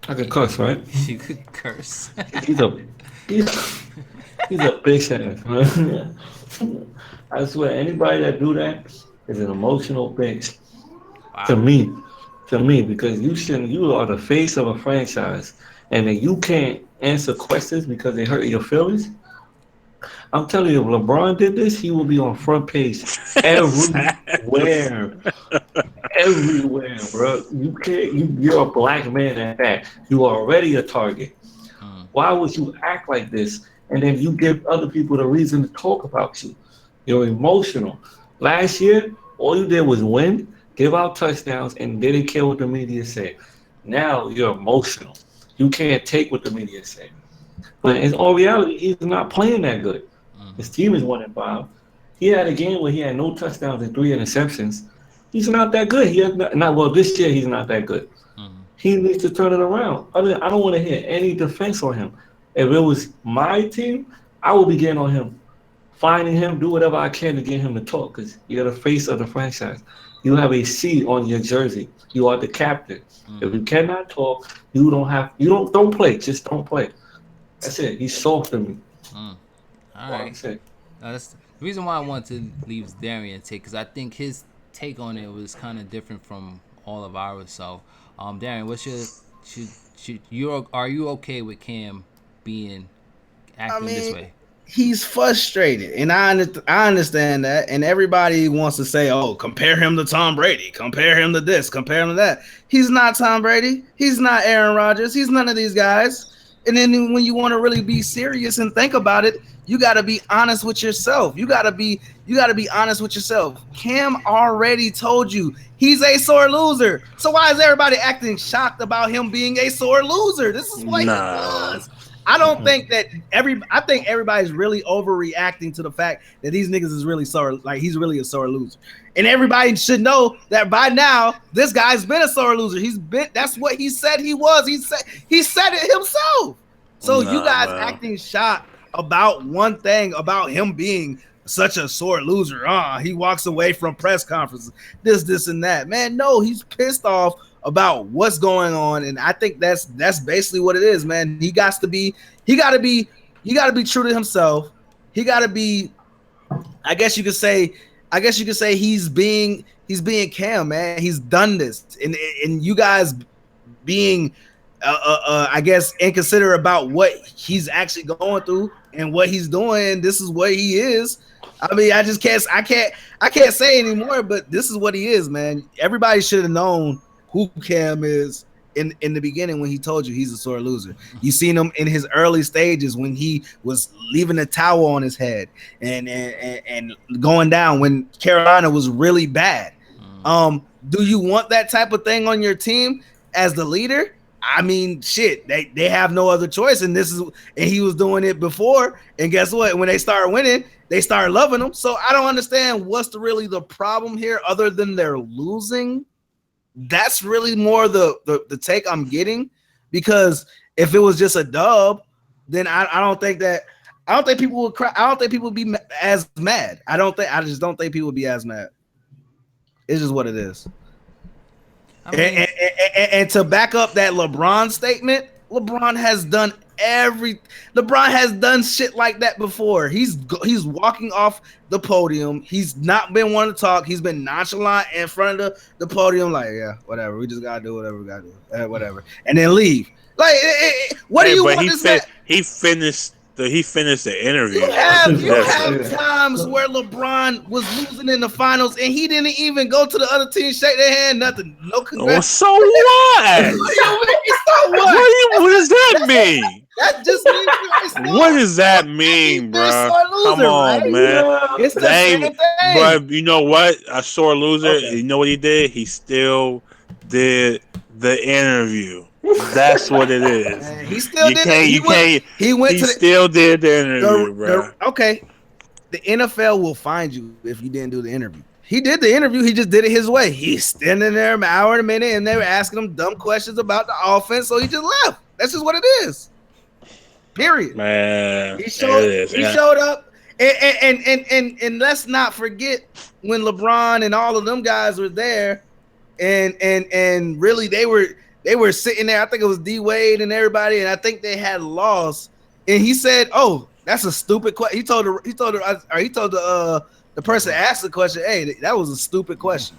I can curse, right? You could curse. He's a he's, he's a bitch ass, man. I swear, anybody that do that is an emotional bitch. To Wow. me, to me, because you are the face of a franchise, and then you can't answer questions because they hurt your feelings. I'm telling you, if LeBron did this, he will be on front page everywhere, everywhere, bro. You can't. You're a black man at that. You are already a target. Mm, Why would you act like this? And then you give other people the reason to talk about you. You're emotional. Last year, all you did was win, give out touchdowns, and didn't care what the media said. Now you're emotional. You can't take what the media say. But in all reality, he's not playing that good. His mm-hmm, team is 1-5. He had a game where he had no touchdowns and 3 interceptions. He's not that good. He has not well this year. He's not that good. mm-hmm, He needs to turn it around. I don't want to hear any defense on him. If it was my team, I would be getting on him, finding him, do whatever I can to get him to talk because you're the face of the franchise. You have a C on your jersey. You are the captain. If mm-hmm. you cannot talk, you don't play. Just don't play. That's it. He's soft to me. Mm. That's All all I'm right. saying. That's the reason why I want to leave Darian take because I think his take on it was kind of different from all of ours. So, Darian, what's your are you okay with Cam being I acting this mean, way? he's frustrated, and I understand that. And everybody wants to say, "Oh, compare him to Tom Brady, compare him to this, compare him to that." He's not Tom Brady. He's not Aaron Rodgers. He's none of these guys. And then when you want to really be serious and think about it, you got to be honest with yourself. You got to be honest with yourself. Cam already told you he's a sore loser. So why is everybody acting shocked about him being a sore loser? This is what he Nah. does. I don't think that I think everybody's really overreacting to the fact that these niggas is really sore, like he's really a sore loser. And everybody should know that by now, this guy's been a sore loser. That's what he said he was. He said it himself. So you Nah, guys man. acting shocked about one thing about him being such a sore loser. He walks away from press conferences, this, and that. Man, no, he's pissed off about what's going on, and I think that's basically what it is, man. He got to be true to himself. He got to be. I guess you could say. He's being Cam, man. He's done this, and you guys being, I guess, inconsiderate about what he's actually going through and what he's doing. This is what he is. I mean, I just can't. I can't say anymore. But this is what he is, man. Everybody should have known who Cam is in the beginning when he told you he's a sore loser. You seen him in his early stages when he was leaving a towel on his head and going down when Carolina was really bad. Mm, Do you want that type of thing on your team as the leader? I mean, shit, they have no other choice, and he was doing it before. And guess what? When they start winning, they start loving him. So I don't understand what's really the problem here, other than they're losing. That's really more the take I'm getting, because if it was just a dub, then I don't think people would cry. I don't think people would be as mad. I just don't think people would be as mad. It's just what it is. I mean, and to back up that LeBron statement, LeBron has done shit like that before. He's walking off the podium. He's not been one to talk. He's been nonchalant in front of the podium, like, yeah, whatever. We just gotta do whatever we gotta do, whatever, and then leave. Like, what do you want to say? He finished the interview. You have times where LeBron was losing in the finals and he didn't even go to the other team, shake their hand, nothing. No congrats. So what? What does that mean? That just means what does that mean, bro? Come on, right? Man. It's the same thing. But you know what? A sore loser. Okay. You know what he did? He still did the interview. That's what it is. Man, he still did it. He still did the interview, bro. Okay. The NFL will find you if you didn't do the interview. He did the interview. He just did it his way. He's standing there an hour and a minute, and they were asking him dumb questions about the offense, so he just left. That's just what it is. Period. Man, he showed up, and let's not forget when LeBron and all of them guys were there, and really they were sitting there. I think it was D Wade and everybody, and I think they had lost. And he said, "Oh, that's a stupid question." He told the person asked the question, "Hey, that was a stupid question."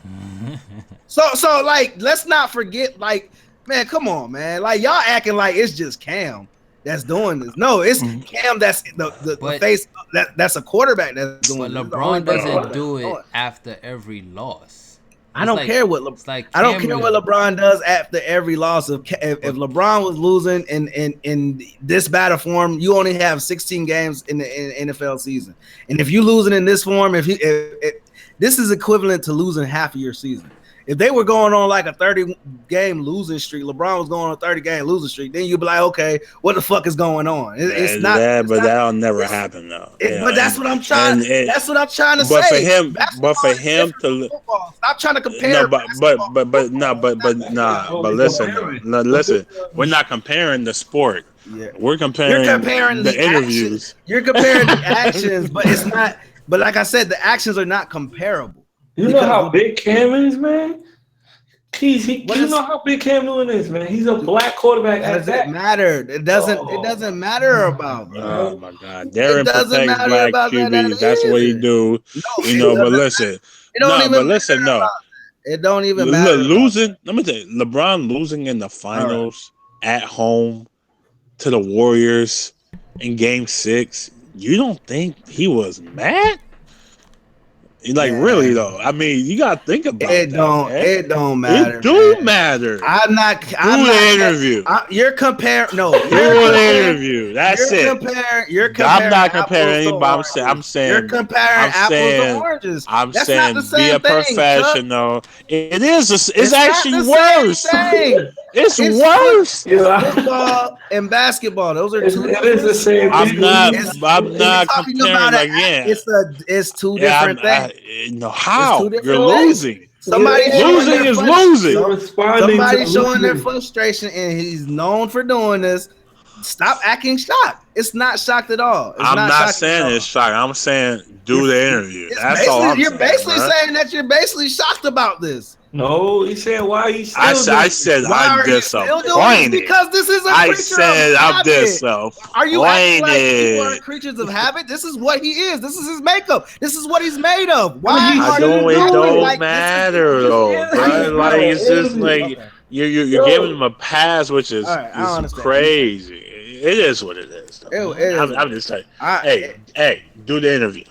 So like, let's not forget, like, man, come on, man, like y'all acting like it's just Cam that's doing this. No, it's Cam. That's the face. That's a quarterback that's doing. But LeBron doesn't do it after every loss. I don't care what LeBron does after every loss. If LeBron was losing in this bad of form, you only have 16 games in the NFL season, and if you losing in this form, if this is equivalent to losing half of your season. If they were going on like a 30-game losing streak, LeBron was going on a 30-game losing streak, then you'd be like, okay, what the fuck is going on? It's not. That'll never happen though. But that's what I'm trying. That's what I'm trying to say. But for him to stop trying to compare. But listen. We're not comparing the sport. Yeah. We're comparing the interviews. Actions. You're comparing the actions, but it's not. But like I said, the actions are not comparable. You know how big Cam is, man? You know how big Cam Newton is, man. He's a black quarterback. Doesn't matter. It doesn't matter about. Oh my God, Darren protects black QBs. That's what he do. But listen, it don't even matter. Losing. Let me tell you, LeBron losing in the finals at home to the Warriors in Game 6. You don't think he was mad? Like, really though, I mean, you gotta think about it. It don't matter. It do matter. I'm not. Do the interview. You're comparing. No, do the interview. That's it. You're comparing. I'm not comparing anybody. I'm saying you're comparing apples to oranges. I'm saying be a professional. It is. It's actually worse. It's worse. Football and basketball. Those are two. It is the same thing. I'm not comparing again. It's two different things. No, how? You're losing. Somebody's losing is losing. Somebody's showing their frustration, and he's known for doing this. Stop acting shocked. It's not shocked at all. I'm not saying it's shocked. I'm saying do the interview. That's all I'm saying. You're basically saying that you're basically shocked about this. No, he said, why are you still I said I'm disappointed. Because this is a creature of I'm disappointed. Are you acting like people are creatures of habit? This is what he is. This is his makeup. This is what he's made of. Why it don't matter though, bro. Like, it's just like you're giving him a pass, which is crazy. It is what it is. I'm just saying. Hey, do the interview.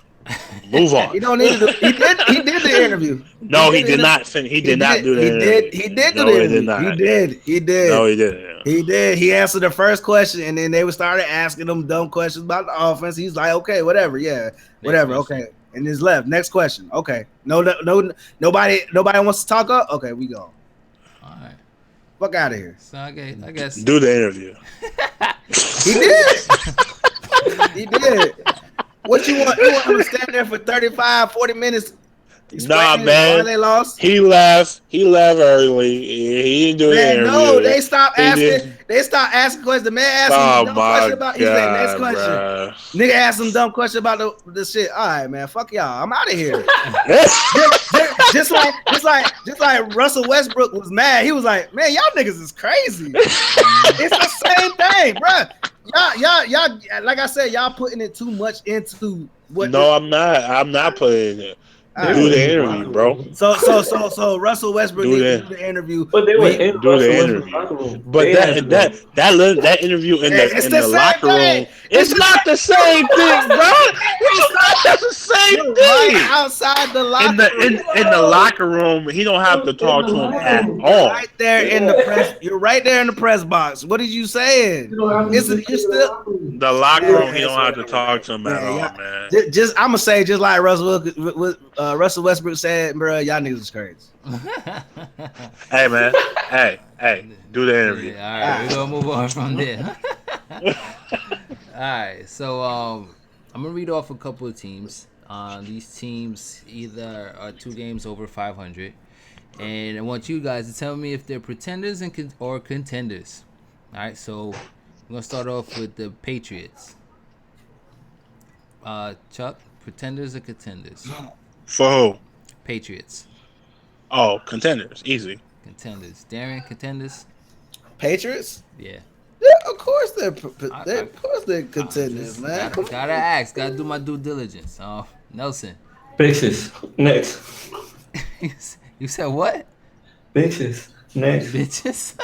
Move on. You don't need to. He did the interview. No, he did not. He did not do the interview. He did do the interview. He did. No, he didn't. He did. He answered the first question, and then they started asking him dumb questions about the offense. He's like, okay, whatever, yeah, whatever, okay. And he's left. Next question. Okay. No. Nobody wants to talk up. Okay, we go. All right. Fuck out of here. So I guess. Do the interview. He did. He did. What you want? You want him to stand there for 35, 40 minutes Nah, Explain why man. they lost. He left. He left early. He didn't do the Man, no, interview. they stopped He asking. did. They stopped asking questions. The man asked him a Oh dumb question my about. He said, "Next god, question." bro. Nigga asked him dumb question about the shit. All right, man. Fuck y'all. I'm out of here. just like Russell Westbrook was mad. He was like, "Man, y'all niggas is crazy." It's the same thing, bro. Y'all. Like I said, y'all putting it too much into what. No, I'm not. I'm not putting it. All They right. Do were the in the interview, locker bro. room. So Russell Westbrook Do needs to that. do the interview. But they were in Do the Russell Westbrook's interview. locker room. But They had to go. that interview in It's the the same locker thing. room, it's not the same thing, bro. What you think? That's the same You're right thing. outside the In locker the room. in the locker room, he don't have to In talk the to him locker at room. You're all. right there in the press. You're right there in the press box. What are you saying? You don't have to It's sit you're in the still. locker room. The locker room, Man, he it's don't have to whatever, talk to him at man. all, Yeah, man. just I'm gonna say just like Russell Westbrook said, bro, y'all niggas is crazy. Hey, man. Hey, do the interview. Yeah, all right, we're gonna move on from there. All right, so I'm gonna read off a couple of teams. These teams either are 2 games over 500, and I want you guys to tell me if they're pretenders or contenders. All right, so I'm gonna start off with the Patriots. Chuck, pretenders or contenders? For who? Patriots, Oh, contenders, easy. contenders. Darion, contenders. Patriots? Yeah. Yeah, of course I of course they're contenders, just man. Come gotta on. ask, gotta do my due diligence. Nelson, Bitches. Next. you said what? Bitches. Next. Bitches.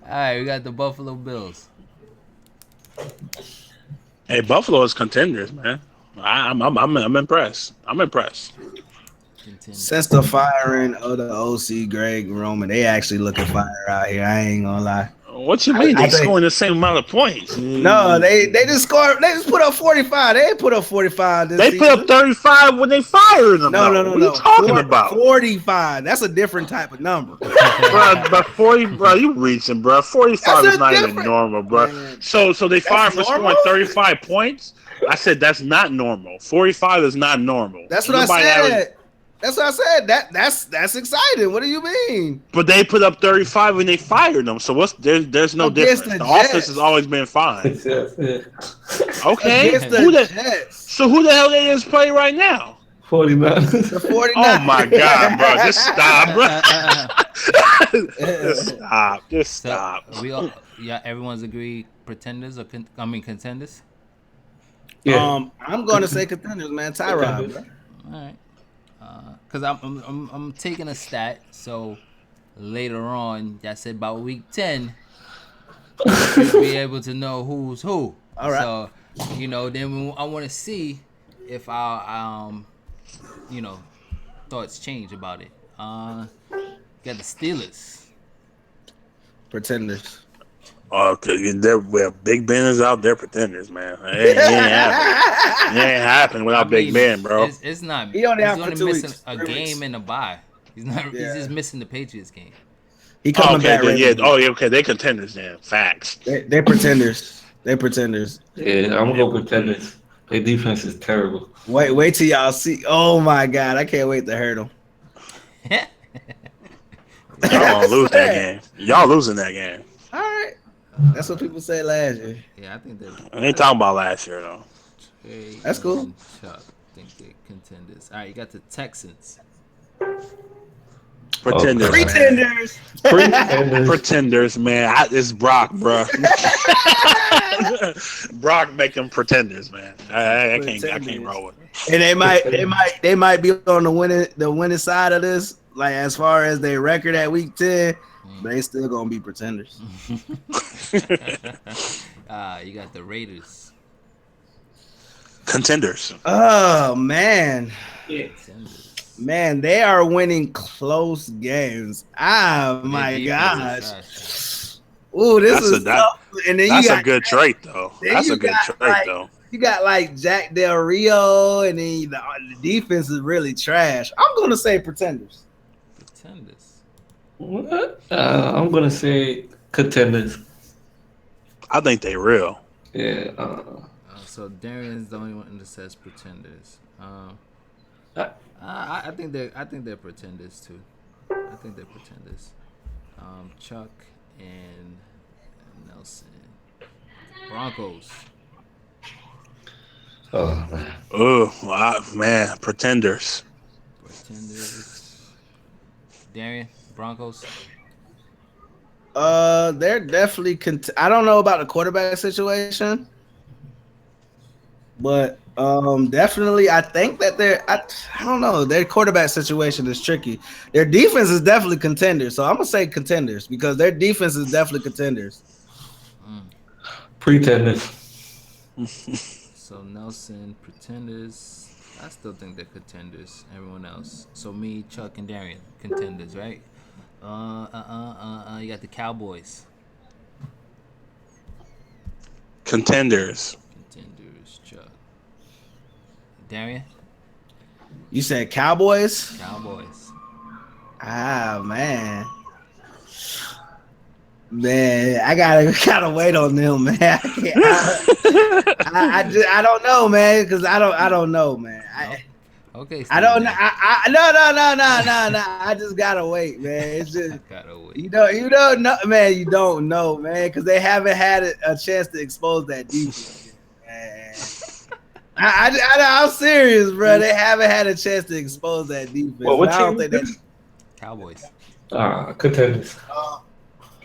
All right, we got the Buffalo Bills. Hey, Buffalo is contenders, man. I'm impressed. I'm impressed. Since Contenders. the firing of the OC Greg Roman, they actually looking fire out here. I ain't gonna lie. What you mean? I They think scoring the same amount of points. no, they just scored. They just put up 45. They ain't put up 45 this They put up season. 35 when they fired them. No, no, Though. no, What are you no. talking about, 45. That's a different type of number. bro? But 40, bro, you reaching, bro. That's 45 is a not even different normal, bro. man. So they That's fired for normal. scoring 35 points. I said that's not normal. 45 is not normal. That's Ain't what I nobody average. said. That's what I said. That's exciting. What do you mean? But they put up 35 when they fired them. So there's no Against difference. the The offense has Jets. always been fine. Okay, Against the Jets. who the hell they is playing right now? 49. The 49. Oh my god, bro! Just stop, bro. Just stop. Just So stop. we all, yeah, everyone's agreed pretenders or contenders. Yeah. I'm gonna say contenders, man. Tyrod, bro. All right, because I'm taking a stat. So later on, I said about week 10, you'll be able to know who's who. All right. So then I want to see if our thoughts change about it. Got the Steelers. Pretenders. Oh, Big Ben is out there, pretenders, man. It ain't happening. It ain't happening without Big Ben, bro. It's not. He only out He's for only 2 missing weeks, a 3 game weeks. and a bye. He's not. He's Yeah. just missing the Patriots game. He coming Okay, back. then, yeah. Ready. Oh, yeah. Okay, they contenders then. Facts. They pretenders. They pretenders. Yeah, I'm gonna pretend this. Their defense is terrible. Wait till y'all see. Oh my god, I can't wait to hurt them. Y'all gonna lose that game. Y'all losing that game. All right, that's what people said last year. Yeah, I think that. I ain't talking about last year though. That's cool. And Chuck think they're contenders. All right, you got the Texans. Pretenders. Man. Pretenders. Pretenders. Pretenders, man. It's Brock, bro. Brock make them pretenders, man. I can't roll with it. And they might be on the winning side of this, like as far as their record at week 10, but they still gonna be pretenders. You got the Raiders. Contenders. Oh man. Contenders. Man, they are winning close games. Ah, Their my defense is gosh. trash. Ooh, this That's is tough. And then That's you got a good trait, though. then That's you a good got, trait, like, though. you got like Jack Del Rio, and then the defense is really trash. I'm gonna say pretenders. Pretenders. I'm gonna say contenders. I think they real. Yeah. So Darion's the only one that says pretenders. Uh, I think they're pretenders too. I think they're pretenders. Chuck and Nelson. Broncos. oh man. Oh, man, pretenders. Pretenders. Darian. Broncos. They're definitely. I don't know about the quarterback situation, but definitely, I think that I don't know. Their quarterback situation is tricky. Their defense is definitely contenders, so I'm gonna say contenders because their defense is definitely contenders. Mm. Pretenders. So Nelson. Pretenders. I still think they're contenders. Everyone else. So me, Chuck, and Darian. Contenders, right? You got the Cowboys. Contenders. Contenders. Chuck. Darian. You said Cowboys? Cowboys. Ah man. Man, I gotta wait on them, man. I don't know, man, because I don't know, man. No. Okay. I don't Steven. know. No. I just gotta wait, man. It's I just gotta wait. you don't know, man. You don't know, man, because they haven't had a chance to expose that defense yet, man. I'm serious, bro. They haven't had a chance to expose that defense. What I don't team? think that. Cowboys. Contenders.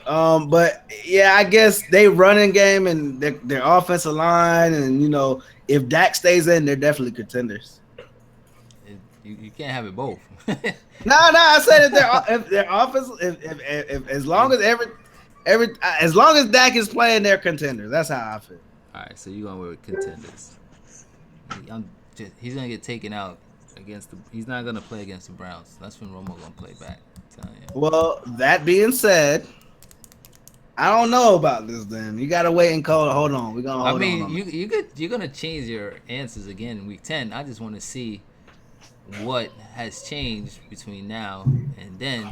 But yeah, I guess they running game and their offensive line, and if Dak stays in, they're definitely contenders. You can't have it both. No, I said if their offense, if as long as as long as Dak is playing, they're contenders. That's how I feel. All right, so you're going with contenders. He's gonna get taken out against the. He's not gonna play against the Browns. That's when Romo gonna play back. I'm telling you. Well, that being said, I don't know about this. Then you gotta wait and call. Hold on, we're gonna I hold mean, on. you're gonna change your answers again in week 10. I just want to see what has changed between now and then.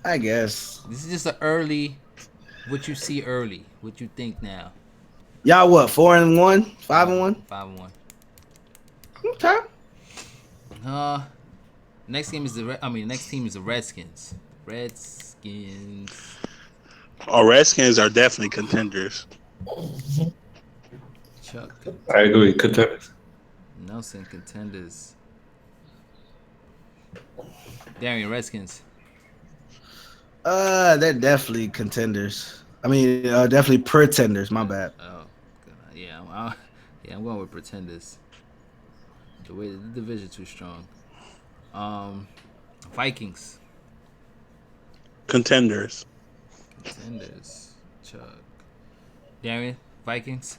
I guess This is just an early, what you see early, what you think now. y'all what 4-1, 5-1. 5-1. Okay. Next game is next team is the Redskins. Redskins. Oh, Redskins are definitely contenders. Chuck. I agree. Contenders. Nelson contenders. Darian Redskins. They're definitely contenders. I mean, definitely pretenders. My bad. Oh, God. I'm going with pretenders. The way the division too strong. Vikings. Contenders. Contenders. Chuck. Darian. Vikings.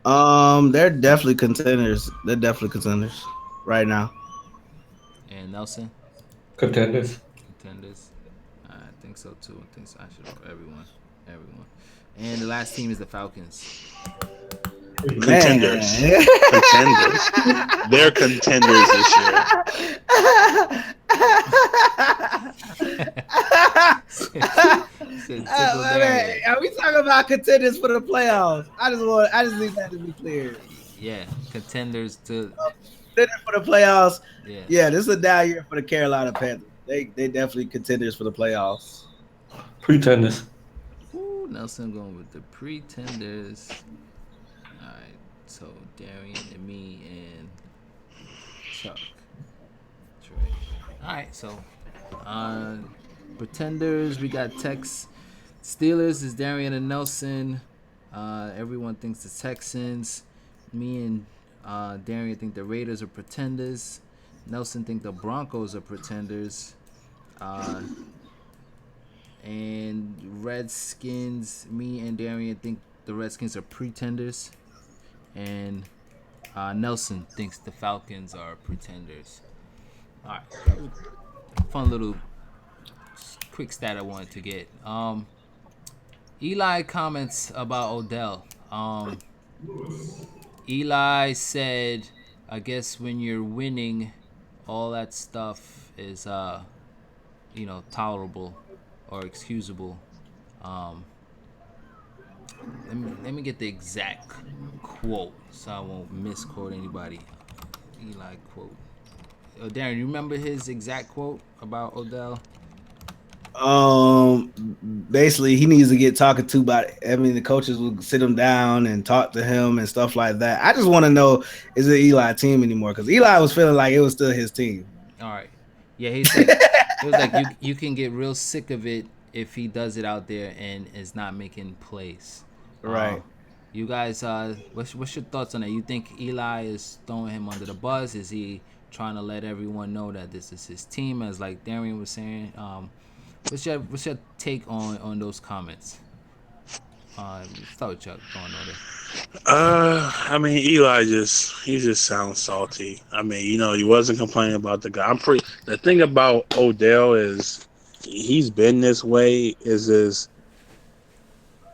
They're definitely contenders. They're definitely contenders right now. And Nelson. Contenders. Contenders. I think so too. I think so. I should everyone. And the last team is the Falcons. Contenders. Contenders. They're contenders this year. Are we talking about contenders for the playoffs? I just need that to be clear. Yeah, contenders to. Contenders for the playoffs. Yeah. Yeah, this is a down year for the Carolina Panthers. They definitely contenders for the playoffs. Pretenders. Ooh, Nelson going with the pretenders. All right, so Darian and me and Chuck. Trey. All right, so pretenders. We got Tex. Steelers is Darian and Nelson. Everyone thinks the Texans. Me and Darian think the Raiders are pretenders. Nelson think the Broncos are pretenders. And Redskins, me and Darian think the Redskins are pretenders. And Nelson thinks the Falcons are pretenders. All right, that was a fun little quick stat I wanted to get. Eli comments about Odell. Eli said, I guess when you're winning, all that stuff is tolerable or excusable. Let me get the exact quote so I won't misquote anybody. Eli quote. Darren, you remember his exact quote about Odell? Um, Basically, he needs to get talking to about it. I mean, the coaches will sit him down and talk to him and stuff like that. I just want to know, is it Eli team anymore? Because Eli was feeling like it was still his team. All right. Yeah, he said he was like you can get real sick of it if he does it out there and is not making plays. Uh, Right. you guys, what's your thoughts on that? You think Eli is throwing him under the bus? Is he trying to let everyone know that this is his team, as like Darion was saying? What's your take on those comments? Let's start with Chuck going on there. I mean, Eli he just sounds salty. I mean, he wasn't complaining about the guy. The thing about Odell is he's been this way.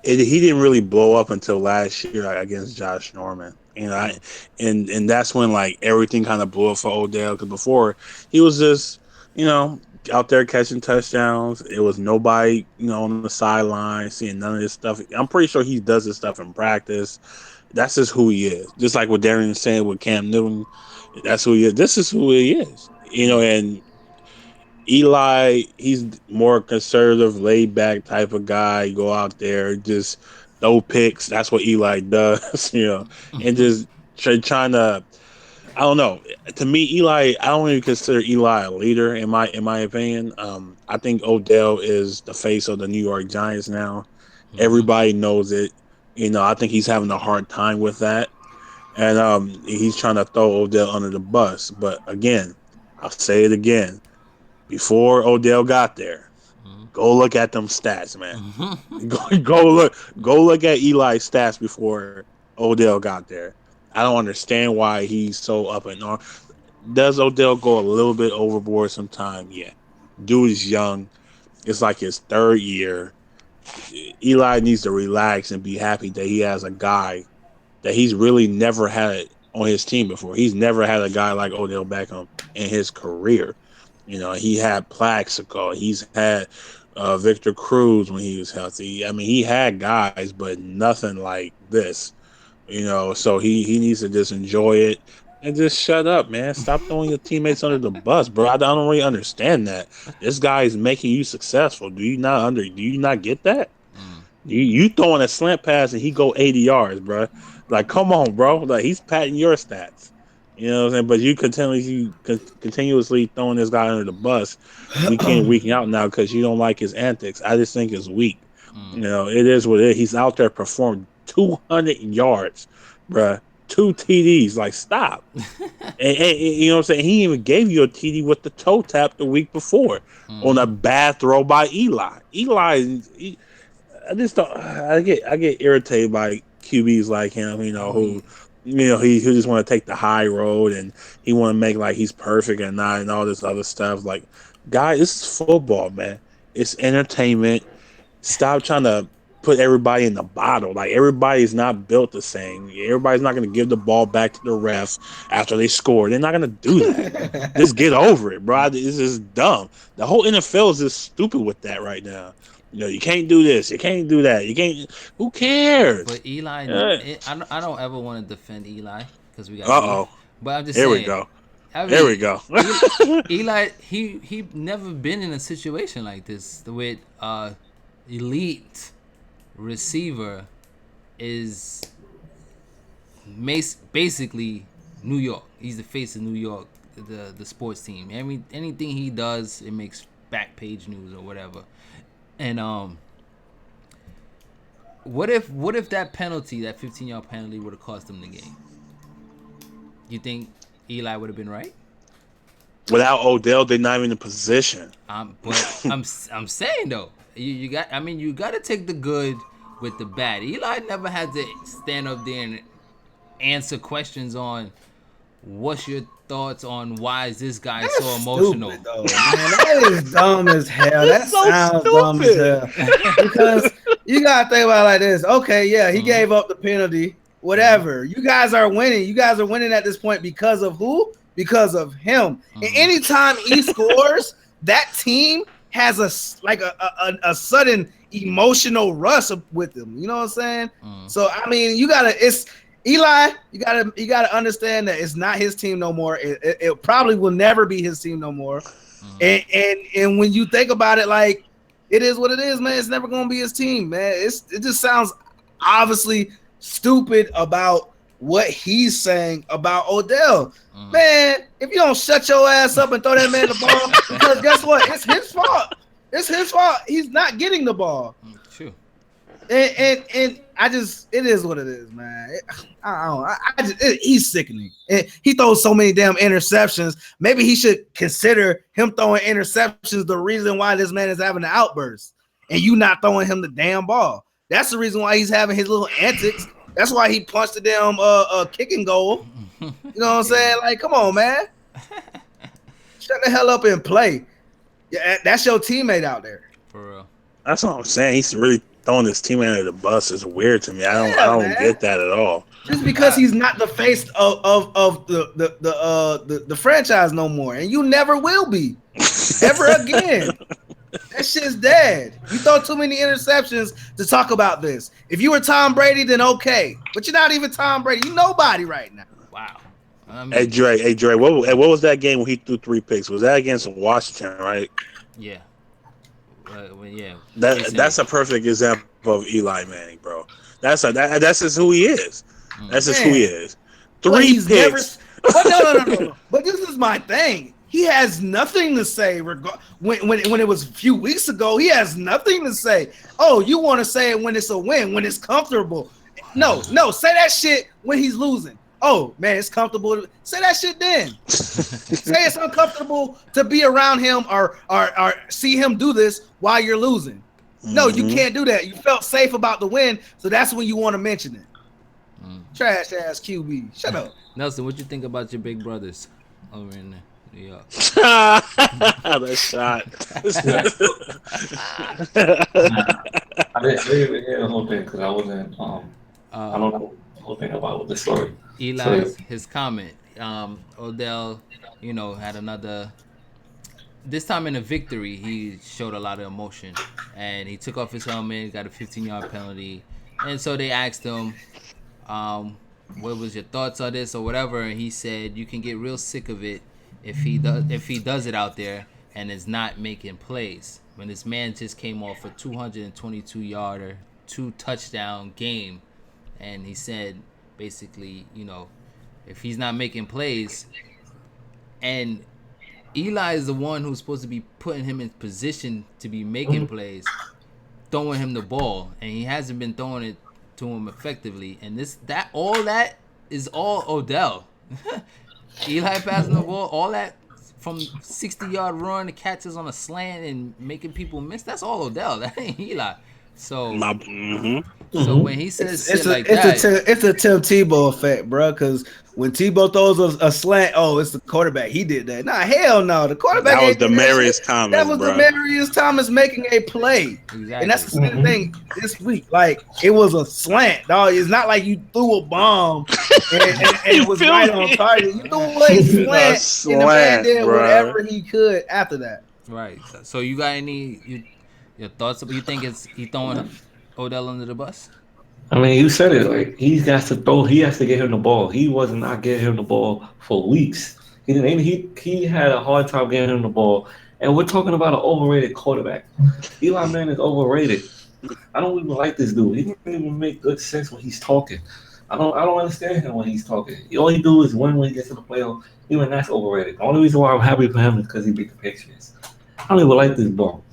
He didn't really blow up until last year against Josh Norman. And that's when like everything kind of blew up for Odell because before he was just you know out there catching touchdowns. It was nobody on the sideline seeing none of this stuff. I'm pretty sure he does this stuff in practice. That's just who he is. Just like what Darian said with Cam Newton, that's who he is. This is who he is. And Eli, he's more conservative, laid back type of guy. You go out there, just throw picks. That's what Eli does, and just trying to. I don't know. To me, Eli, I don't even consider Eli a leader in my opinion. I think Odell is the face of the New York Giants now. Mm-hmm. Everybody knows it. I think he's having a hard time with that, and he's trying to throw Odell under the bus. But again, I'll say it again before Odell got there. Go look at them stats, man. Mm-hmm. Go look at Eli's stats before Odell got there. I don't understand why he's so up and on. Does Odell go a little bit overboard sometimes? Yeah. Dude is young. It's like his third year. Eli needs to relax and be happy that he has a guy that he's really never had on his team before. He's never had a guy like Odell Beckham in his career. He had Plaxico. He's had Victor Cruz when he was healthy. I mean, he had guys, but nothing like this. So he needs to just enjoy it and just shut up, man. Stop throwing your teammates under the bus, bro. I don't really understand that. This guy is making you successful. Do you not get that? You throwing a slant pass and he go 80 yards, bro. Like, come on, bro. Like he's patting your stats. You know what I'm saying? But you continuously throwing this guy under the bus week in, week out now because you don't like his antics. I just think it's weak. It is what it is. He's out there performing 200 yards, bruh. 2 TDs. Like, stop. And you know what I'm saying? He even gave you a TD with the toe tap the week before on a bad throw by Eli. I just don't. I get irritated by QBs like him. Oh yeah. Who, he just want to take the high road and he want to make like he's perfect and not and all this other stuff. Like, guy, this is football, man. It's entertainment. Stop trying to put everybody in the bottle. Like everybody's not built the same. Everybody's not going to give the ball back to the refs after they score. They're not going to do that. Just get over it, bro. This is dumb. The whole NFL is just stupid with that right now. You can't do this. You can't do that. You can't. Who cares? But Eli, Uh I don't ever want to defend Eli because we got beef. oh. But I'm just Here we saying. go. I Here we mean, go. Eli, he never been in a situation like this with elite receiver is basically New York. He's the face of New York, the sports team. Anything he does, it makes back page news or whatever. And what if that penalty, that 15-yard penalty, would have cost him the game? You think Eli would have been right? Without Odell, they're not even in a position. But I'm saying though, you got to take the good with the bad. Eli never had to stand up there and answer questions on what's your thoughts on why is this guy so emotional. Stupid, though, man. That is dumb as hell. That so sounds dumb as stupid. hell. Because you gotta think about it like this. Okay, yeah, he gave up the penalty. Whatever. You guys are winning. You guys are winning at this point because of who? Because of him. And anytime he scores, that team has a sudden emotional rush with him. You know what I'm saying? So I mean, you gotta. Eli, you gotta understand that it's not his team no more. It probably will never be his team no more. And when you think about it, like it is what it is, man. It's never gonna be his team, man. It just sounds obviously stupid about what he's saying about Odell. Man, if you don't shut your ass up and throw that man the ball, because guess what? It's his fault. It's his fault. He's not getting the ball. True. And I just, it is what it is, man. He's sickening. He throws so many damn interceptions. Maybe he should consider him throwing interceptions the reason why this man is having an outburst, and you not throwing him the damn ball. That's the reason why he's having his little antics. That's why he punched the damn kicking goal. You know what I'm saying? Like, come on, man. Shut the hell up and play. Yeah, that's your teammate out there. For real. That's what I'm saying. He's really throwing his teammate under the bus. Is weird to me. I don't get that at all. Just because he's not the face of the franchise no more, and you never will be ever again. That shit's dead. You throw too many interceptions to talk about this. If you were Tom Brady, then okay, but you're not even Tom Brady. You're nobody right now. Wow. Hey Dre, what was that game when he threw 3 picks? Was that against Washington, right? Yeah. Yeah. That's a perfect example of Eli Manning, bro. That's just who he is. That's just who he is. 3 picks. No. But this is my thing. He has nothing to say. When it was a few weeks ago, he has nothing to say. Oh, you want to say it when it's a win, when it's comfortable? No. Say that shit when he's losing. Oh man, it's comfortable. Say that shit then. Say it's uncomfortable to be around him or see him do this while you're losing. No, you can't do that. You felt safe about the win, so that's when you want to mention it. Trash ass QB. Shut up. Nelson, what you think about your big brothers over in New York? That shot. I didn't even hear the whole thing because I wasn't. I don't know the whole thing about the story. His comment. Odell, had another. This time in a victory, he showed a lot of emotion, and he took off his helmet, got a 15-yard penalty, and so they asked him, "What was your thoughts on this or whatever?" And he said, "You can get real sick of it if he does it out there and is not making plays. When this man just came off a 222-yarder, 2-touchdown game, and he said." Basically, if he's not making plays, and Eli is the one who's supposed to be putting him in position to be making plays, throwing him the ball, and he hasn't been throwing it to him effectively. And all that is all Odell. Eli passing the ball, all that from 60-yard run, the catches on a slant and making people miss. That's all Odell. That ain't Eli. So, so when he says it's a Tim Tebow effect, bro. Because when Tebow throws a slant, it's the quarterback. He did that. Nah, hell no. The quarterback. That was Demaryius Thomas. That was Demaryius Thomas making a play. Exactly. And that's the same thing this week. Like it was a slant, dog. It's not like you threw a bomb and it was right on target. You threw a slant and the man did whatever he could after that. Right. So you got your thoughts? You think he throwing Odell under the bus? I mean, you said it. Like he has to get him the ball. He was not getting him the ball for weeks. He had a hard time getting him the ball. And we're talking about an overrated quarterback. Eli Manning is overrated. I don't even like this dude. He doesn't even make good sense when he's talking. I don't understand him when he's talking. All he do is win when he gets to the playoffs. Even that's overrated. The only reason why I'm happy for him is because he beat the Patriots. I don't even like this ball.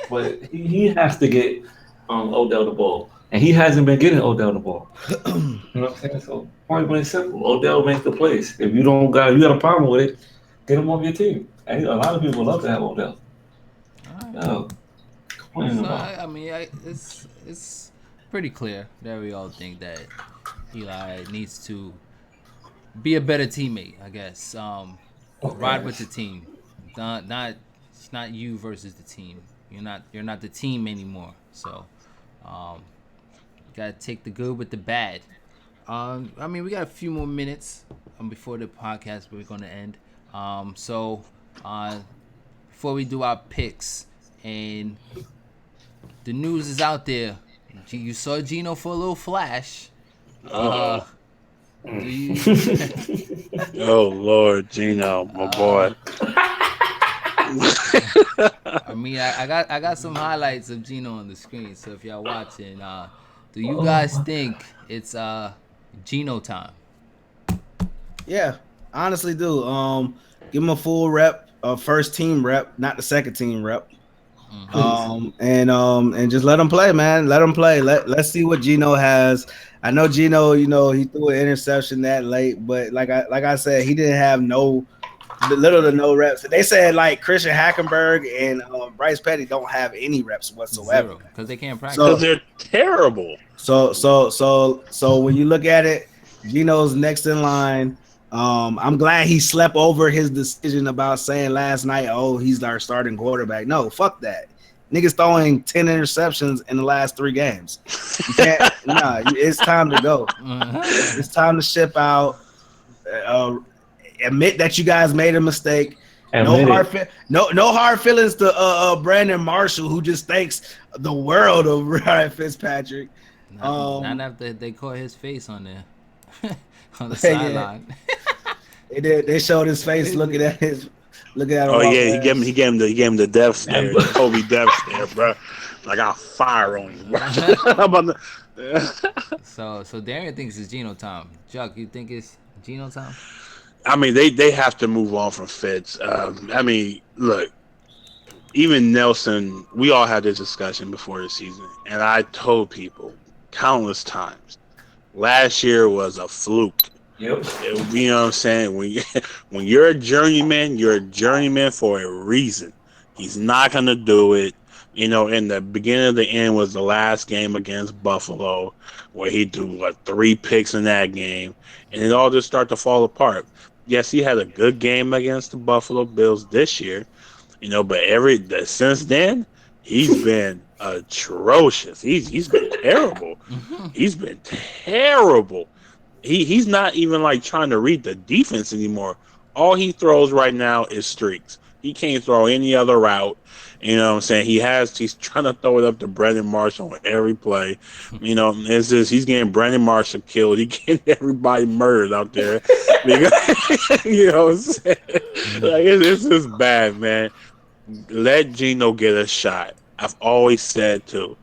But he has to get Odell the ball. And he hasn't been getting Odell the ball. You know what I'm saying? So point blank simple. Odell makes the plays. If you got a problem with it, get him off your team. And a lot of people love to have Odell. I mean, it's pretty clear that we all think that Eli needs to be a better teammate, I guess. Ride with the team. It's not you versus the team. You're not the team anymore. So, gotta take the good with the bad. I mean, we got a few more minutes before the podcast we're gonna end. So, before we do our picks, and the news is out there. You saw Geno for a little flash. Do you? Oh Lord, Gino, my uh, boy. I mean, I got some highlights of Geno on the screen. So if y'all watching, do you guys Oh, think it's Geno time? Yeah, honestly do. Give him a full rep, first team rep, not the second team rep. Mm-hmm. please. And just let him play, man. Let him play. Let's see what Gino has. I know Gino, he threw an interception that late, but like I said, he didn't have little to no reps. They said like Christian Hackenberg and Bryce Petty don't have any reps whatsoever. Zero, because they can't Because practice. So they're terrible. so when you look at it, Gino's next in line. I'm glad he slept over his decision about saying last night, oh, he's our starting quarterback. No, fuck that. Niggas throwing 10 interceptions in the last 3 games. You can't, nah, it's time to go. It's time to ship out. Uh, Admit that you guys made a mistake. No Admit hard it. no hard feelings to Brandon Marshall, who just thinks the world of Ryan Fitzpatrick. Not after they caught his face on there, on the Yeah, sideline. they showed his face looking at him Oh walk yeah, past. he gave him the death That stare, the Kobe death stare, bro. Like I'll fire on you, bro. How about the- So Darian thinks it's Geno time. Chuck, you think it's Geno time? I mean, they have to move on from Fitz. I mean, look, even Nelson, we all had this discussion before the season, and I told people countless times last year was a fluke. Yep. You know what I'm saying? When you're a journeyman for a reason. He's not gonna do it. You know, in the beginning of the end was the last game against Buffalo, where he threw what 3 picks in that game, and it all just started to fall apart. Yes, he had a good game against the Buffalo Bills this year, but since then he's been atrocious. He's been terrible. He's been terrible. He's not even like trying to read the defense anymore. All he throws right now is streaks. He can't throw any other route. You know what I'm saying? He's trying to throw it up to Brandon Marshall on every play. It's just he's getting Brandon Marshall killed. He getting everybody murdered out there. Because, you know what I'm saying? Like it's just bad, man. Let Geno get a shot. I've always said too.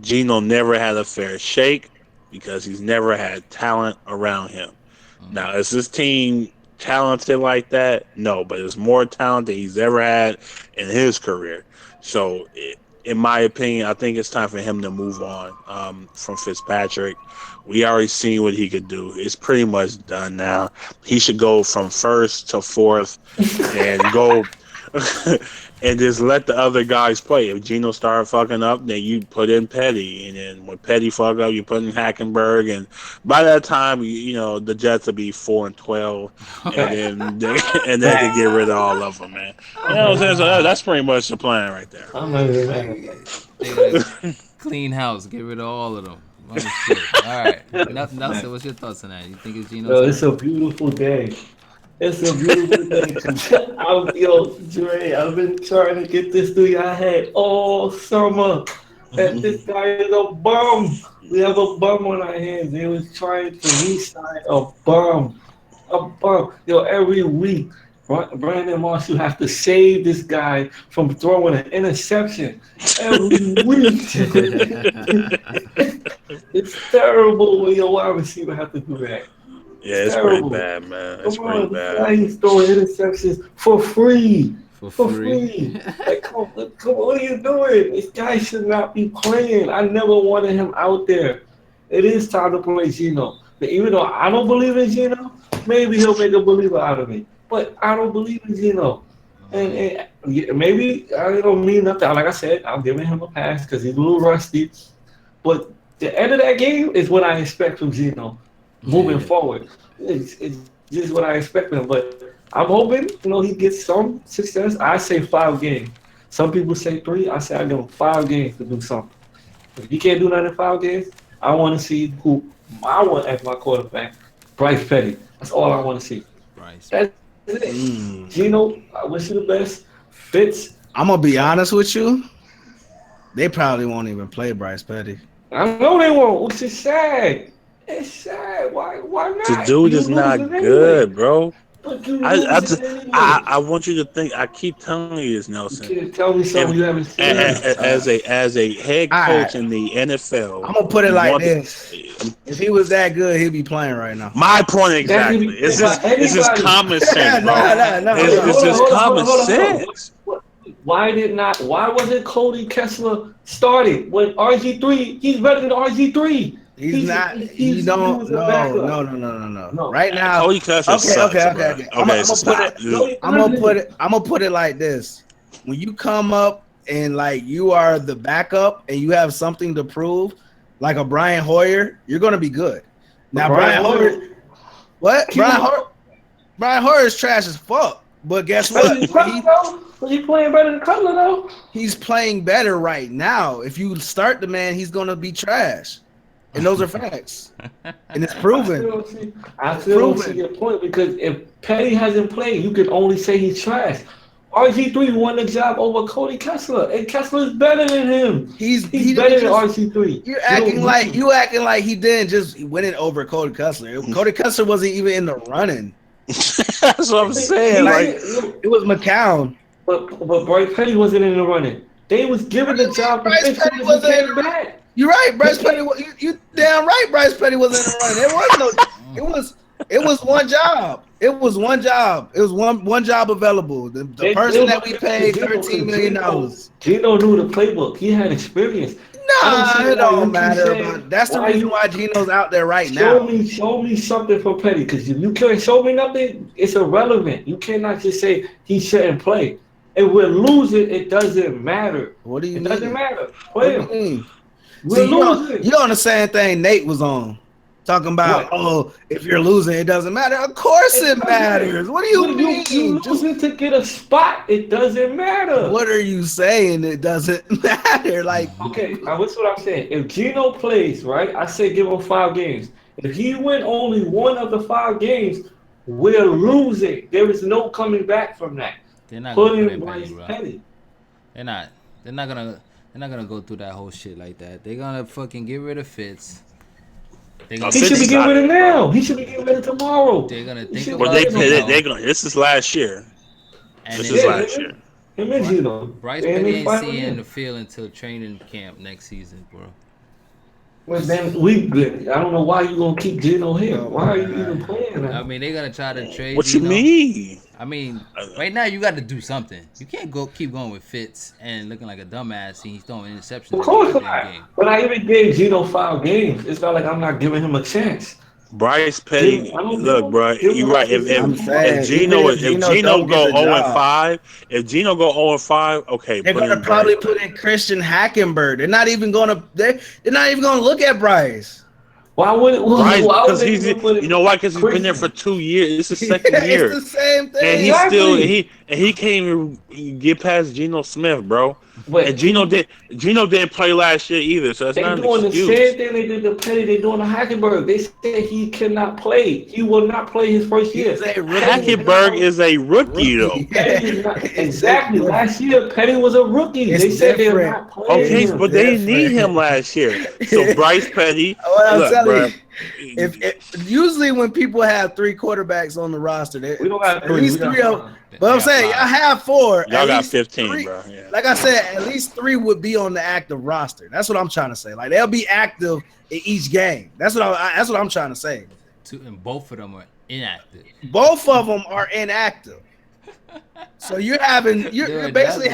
Geno never had a fair shake because he's never had talent around him. Now, is this team talented like that? No, but it's more talent than he's ever had in his career. So, in my opinion, I think it's time for him to move on from Fitzpatrick. We already seen what he could do. It's pretty much done now. He should go from first to fourth and go and just let the other guys play. If Geno started fucking up, then you put in Petty, and then when Petty fuck up, you put in Hackenberg, and by that time, the Jets will be 4-12, and Fact. then they could Fact. get rid of all of them, man. You I'm know what I'm not saying? even So mad. that's pretty much the plan right there. I'm not even mad at that. They gotta clean house, get rid of all of them. Oh shit! All right, Nelson, what's your thoughts on that? You think it's Geno Yo, it's time? a beautiful day. It's a beautiful day. Yo, Dre, I've been trying to get this through your head all summer. That this guy is a bum. We have a bum on our hands. They was trying to re-sign a bum. A bum. Yo, every week, Brandon Marshall have to save this guy from throwing an interception. Every week. It's terrible when your wide receiver have to do that. Yeah, It's it's pretty terrible. bad, man. It's Come pretty on, this bad. guy he's throwing interceptions for free. For For free. free. Like, come on, what are you doing? This guy should not be playing. I never wanted him out there. It is time to play Geno. But even though I don't believe in Geno, maybe he'll make a believer out of me. But I don't believe in Geno. And yeah, maybe I don't mean nothing. Like I said, I'm giving him a pass because he's a little rusty. But the end of that game is what I expect from Geno moving Yeah. forward. It's just what I expect from him. But I'm hoping, he gets some success. I say 5 games. Some people say 3. I say I give him 5 games to do something. If he can't do that in 5 games, I want to see who I want as my quarterback, Bryce Petty. That's all I want to see. Bryce. That's it. Mm. Gino, I wish you the best. Fitz, I'm gonna be honest with you. They probably won't even play Bryce Petty. I know they won't, which is sad. It's sad. Why The not? dude You is not losing anyway. good, bro. But you I, losing just, anyway. I want you to think. I keep telling you this, You Nelson. can't tell me If something you haven't a- seen. as a head All coach right, in the NFL, I'm gonna put it you like want this: if he was that good, he'd be playing right now. my point That can exactly. be said by It's just anybody. common sense, No, bro. no, no, Wait, It's no. just common hold on. sense. Why wasn't Cody Kessler started when RG3? He's better than RG3. He's not. You He don't. was a No, no, backup. no, no, no, no. No. Right now. Cody Kessler Okay, okay, sucks, okay, bro. okay. Okay, I'm so gonna put stop. it. I'm gonna put it like this: when you come up and like you are the backup and you have something to prove, like a Brian Hoyer, you're gonna be good. Now, Brian Hoyer, what? Brian Hoyer is trash as fuck. But guess better what? than Cutler though. Was he playing better than Cutler though? He's playing better right now. If you start the man, he's gonna be trash, and those are facts, and it's proven. I still don't see your point because if Petty hasn't played, you can only say he's trash. RG3 won the job over Cody Kessler, and Kessler is better than him. He's better than RG3. You're acting like he didn't just win it over Cody Kessler. Cody Kessler wasn't even in the running. That's what I'm saying. Like, it was McCown. But Bryce Petty wasn't in the running. They was given the job to Bryce Petty wasn't in the running. You're right, Bryce Petty. You damn right, Bryce Petty wasn't in the running. There was no. It was one job. It was one job. It was one job available. The person that we paid $13 million. Geno knew the playbook. He had experience. Nah, it don't matter. That's the reason why Geno's out there right now. Show me something for Petty, because if you can't show me nothing, it's irrelevant. You cannot just say he shouldn't play. If we're losing, it doesn't matter. What do you mean? It doesn't matter. Play him. We're losing. You're on the same thing Nate was on. Talking about, if you're losing, it doesn't matter. Of course it matters. What do you mean? You losing to get a spot, it doesn't matter. What are you saying? It doesn't matter. Like, okay, now what's what I'm saying. If Geno plays, right, I say give him 5 games. If he win only one of the 5 games, we're losing. There is no coming back from that. They're not gonna put Bryce Petty. They're not gonna go through that whole shit like that. They're gonna fucking get rid of Fitz. He should be getting rid of now. He should be getting rid of tomorrow. They're gonna think about they're gonna. This is last year. This is last year. Bryce Petty ain't seeing the field until training camp next season, bro. Well, then I don't know why you gonna keep Geno here. Why are you even playing that? I mean, they're gonna try to trade. What you mean? I mean, right now you got to do something. You can't keep going with Fitz and looking like a dumbass and he's throwing interceptions. Of course not. But I even gave Geno 5 games. It's not like I'm not giving him a chance. Bryce Petty, look, bro, you're right. If Geno go 0-5, if Geno go 0-5, okay, they're gonna probably put in Christian Hackenberg. They're not even gonna look at Bryce. Why would it? Because he's, you know why? Because he's been there for 2 years. It's the second year. It's the same thing. And he can't even get past Geno Smith, bro. But and Geno didn't play last year either, so that's not an excuse. They doing the same thing they did to Petty. They doing to Hackenberg. They said he cannot play. He will not play his first year. Hackenberg is a rookie, though. Exactly. Last year, Petty was a rookie. They said they're not playing. Okay, but they didn't need him last year. So Bryce Petty. If usually when people have 3 quarterbacks on the roster, we don't have at least 3 of them. But I'm saying y'all have 4. Y'all got 15, bro. Yeah. Like I said, at least 3 would be on the active roster. That's what I'm trying to say. Like they'll be active in each game. That's what I'm trying to say. And both of them are inactive. Both of them are inactive. So you're basically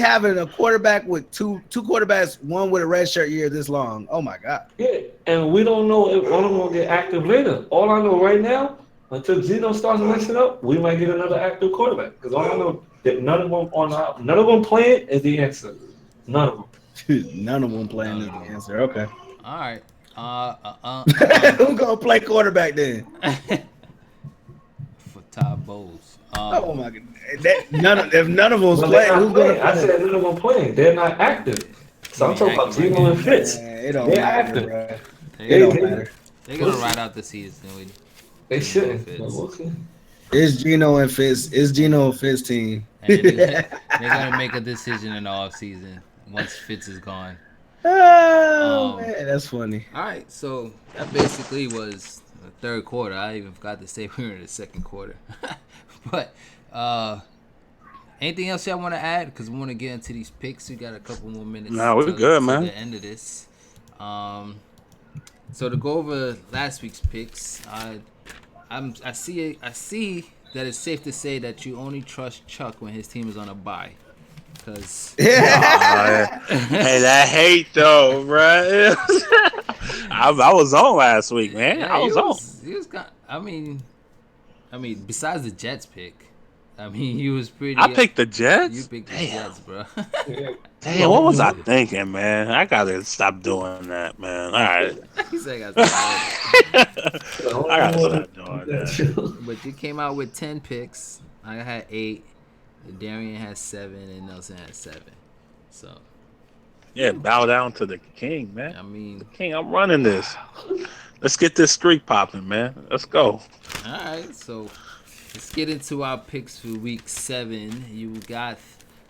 having a quarterback with two quarterbacks, one with a red shirt year this long. Oh my God. Yeah, and we don't know if one of them will get active later. All I know right now, until Geno starts messing up, we might get another active quarterback. Because all I know that none of them playing is the answer. None of them. None of them playing is the answer. Okay. All right. Who's gonna play quarterback then? For Todd Bowles. Oh my God! If none of them's playing, who's gonna play? I said none of them playing. They're not active. So I'm talking about Geno and Fitz. They're active. Bro. It don't matter. They're gonna ride out the season. They shouldn't. It's Geno and Fitz. It's Geno and Fitz team. They're gonna make a decision in the offseason once Fitz is gone. Oh Um, man, that's funny. all right, so that basically was the third quarter. I even forgot to say we were in the second quarter. But anything else y'all want to add? Because we want to get into these picks. We got a couple more minutes No, we're good, to the man. end of this. So to go over last week's picks, I see that it's safe to say that you only trust Chuck when his team is on a bye, because Nah, hey, that hate though, bro. I was on last week, man. yeah, I was on. he was got. I mean, besides the Jets pick, I mean, he was I pretty. picked the You Jets. picked the Damn. Jets, bro. Yeah. Damn, what was I thinking, man? I gotta stop doing that, man. All right. He said, "I gotta stop doing The I only gotta one stop doing that that. it." you. But you came out with 10 picks. I had 8. Darian had 7, and Nelson had 7. So Yeah, bow down to the king, man. I The mean, king, I'm running this. Let's get this streak popping, man. Let's go. all right. So let's get into our picks for week 7. You got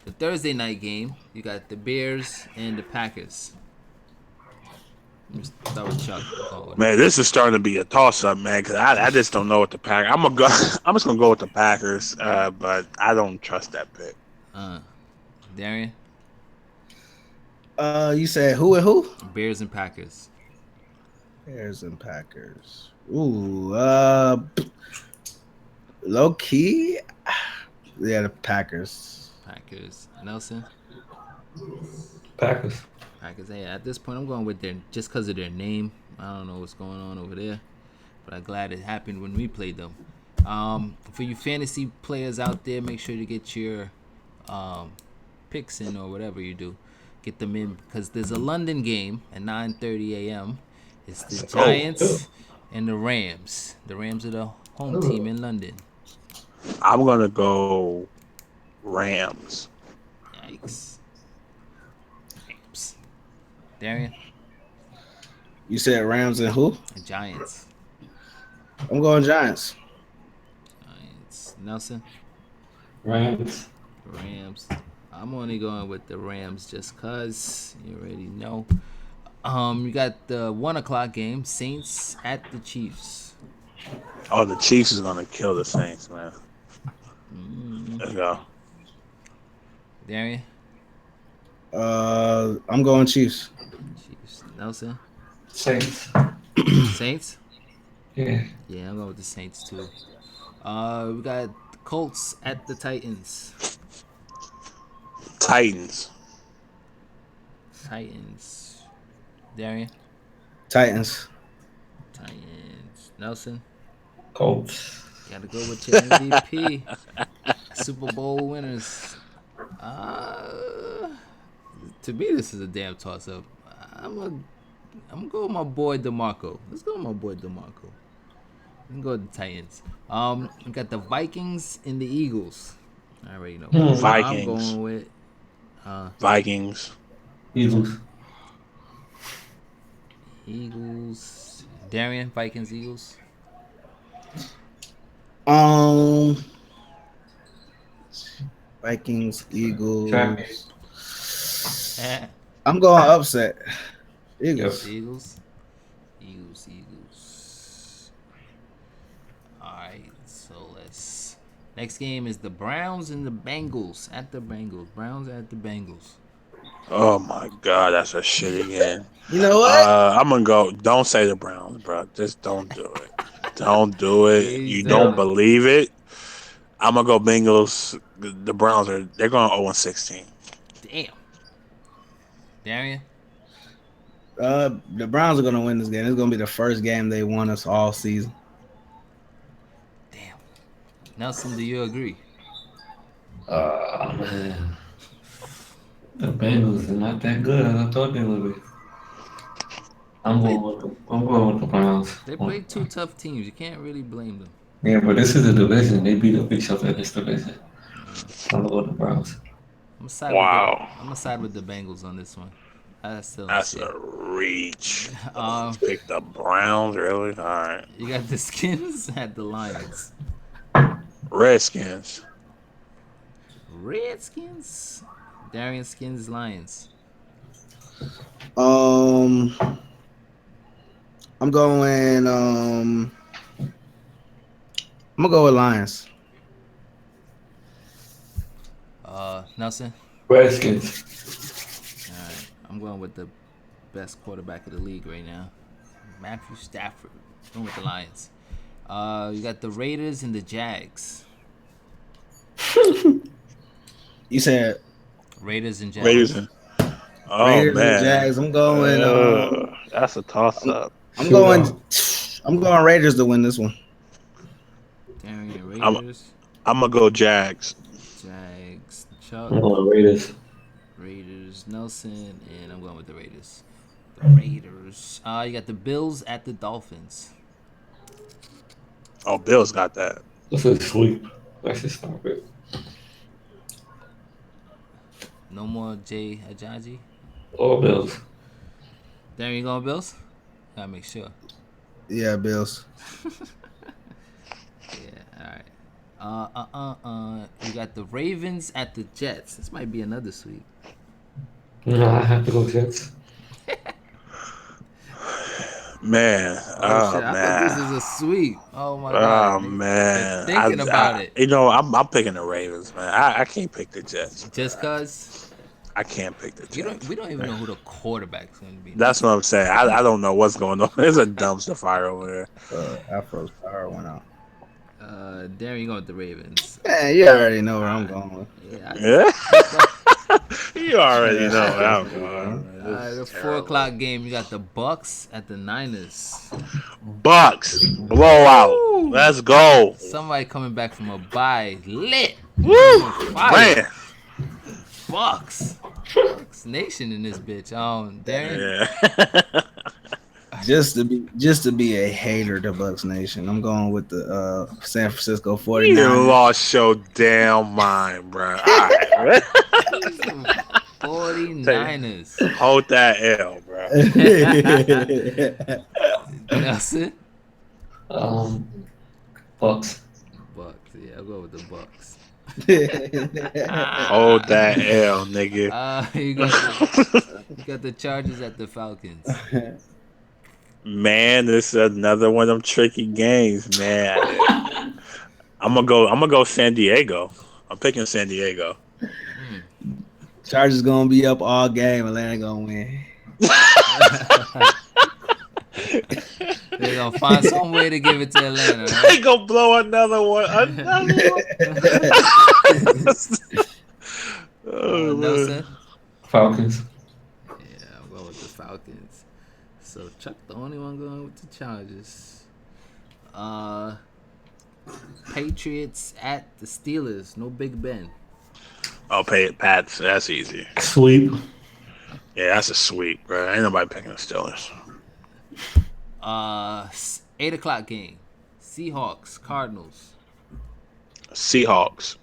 the Thursday night game. You got the Bears and the Packers. Let me start with Chuck. Go with it. Man, this is starting to be a toss up, man. Because I just don't know what the Packers. I'm gonna go. I'm just gonna go with the Packers, but I don't trust that pick. Uh, Darian, You said who and who? Bears and Packers. Bears and Packers. Ooh, low key. Yeah, the Packers. Packers. Nelson. Packers. Packers. Hey, at this point, I'm going with their just because of their name. I don't know what's going on over there, but I'm glad it happened when we played them. For you fantasy players out there, make sure to get your picks in or whatever you do. Get them in because there's a London game at 9:30 a.m. It's the Giants and the Rams. The Rams are the home team in London. I'm gonna go Rams. Yikes. Rams. Darian You said Rams and who? and Giants. I'm going Giants. Giants. Nelson. Rams. Rams. I'm only going with the Rams just cause you already know. You got the 1 o'clock game, Saints at the Chiefs. Oh, the Chiefs is gonna kill the Saints, man. Let's go. Darian, I'm going Chiefs. Chiefs. Nelson, Saints. Saints. Yeah. Yeah, I'm going with the Saints too. We got the Colts at the Titans. Titans. Titans. Darian, Titans. Titans. Nelson, Colts. gotta go with your MVP. Super Bowl winners. To me, this is a damn toss up. I'm going with my boy DeMarco. Let's go with my boy DeMarco. Let's go with the Titans. We got the Vikings and the Eagles. I already know who I'm Vikings. going with. Vikings. Eagles. Eagles. Darian, Vikings, Eagles. Vikings, Eagles. Champions. I'm going upset. Eagles. Eagles. Eagles. Alright, so let's. Next game is the Browns and the Bengals at the Bengals. Browns at the Bengals. Oh my God, that's a shit again. You know what? I'm gonna go. Don't say the Browns, bro. Just don't do it. Don't do it. He's You done don't it. believe it. I'm gonna go Bengals. The Browns they're going 0-16. Damn. Darian? The Browns are gonna win this game. It's gonna be the first game they won us all season. Damn. Nelson, do you agree? Man. The Bengals are not that good as I thought they would be. I'm going with the Browns. They played two tough teams. You can't really blame them. Yeah, but this is a division. They beat up each other in this division. So I'm going with the Browns. Wow, I'm gonna side with the Bengals on this one. I still don't that's see a it. reach. Um, Pick the Browns, really? All right. You got the Skins at the Lions. Redskins. Redskins. Darian Skins Lions. Um, I'm going. I'm gonna go with Lions. Nelson. Redskins. All right, I'm going with the best quarterback of the league right now, Matthew Stafford. Going with the Lions. You got the Raiders and the Jags. You said Raiders and Raiders. Jags. Oh Raiders and man, Jags. I'm going. that's a toss I'm, up. I'm going. Shootout. I'm going Raiders to win this one. Darion I'm Raiders. I'm gonna go Jags. Jags. Chuck. I'm going Raiders. Raiders. Nelson. And I'm going with the Raiders. The Raiders. You got the Bills at the Dolphins. Oh, Bills got that. This is sweep. I should stop it. No more Jay Ajaji. All Bills. Darion, you going Bills? Gotta make sure. Yeah, Bills. Yeah, all right. You got the Ravens at the Jets. This might be another sweep. No, I have to go Jets. Man, Oh oh shit! I thought this man, was a sweep. Oh my oh god, you're man. thinking about it. I'm picking the Ravens, man. I can't pick the Jets. Just cause I can't pick the Jets. we don't even know who the quarterback's gonna be. That's what I'm saying. I don't know what's going on. There's a dumpster fire over Afro's power went out. Darren, you going with the Ravens? Man, you already know where I'm going with. Yeah. there. Yeah, you already Yeah, know where I'm yeah. going. The 4 o'clock game. You got the Bucks at the Niners. Bucks blowout. Woo! Let's go. Somebody coming back from a bye, lit. Woo, Fire. man. Bucks Nation in this bitch. Darren. Yeah. Just to be a hater to Bucks Nation, I'm going with the San Francisco You 49ers. lost your damn mind, bro. All right, 49ers. hold that L, bro. Nelson. Bucks. Bucks. Yeah, I'll go with the Bucks. Hold that L, nigga. You got the Chargers at the Falcons. Man, this is another one of them tricky games, man. I'm gonna go San Diego. I'm picking San Diego. Chargers gonna be up all game. Atlanta gonna win. They're gonna find some way to give it to Atlanta. Right? They gonna blow another one. Oh, man. Nelson. Falcons. Yeah, I'm going with the Falcons. So Chuck, the only one going with the Chargers. Patriots at the Steelers. No Big Ben. I'll pay it, Pats. That's easy. Sweep. Yeah, that's a sweep, bro. Ain't nobody picking the Steelers. 8 o'clock game. Seahawks, Cardinals. Seahawks.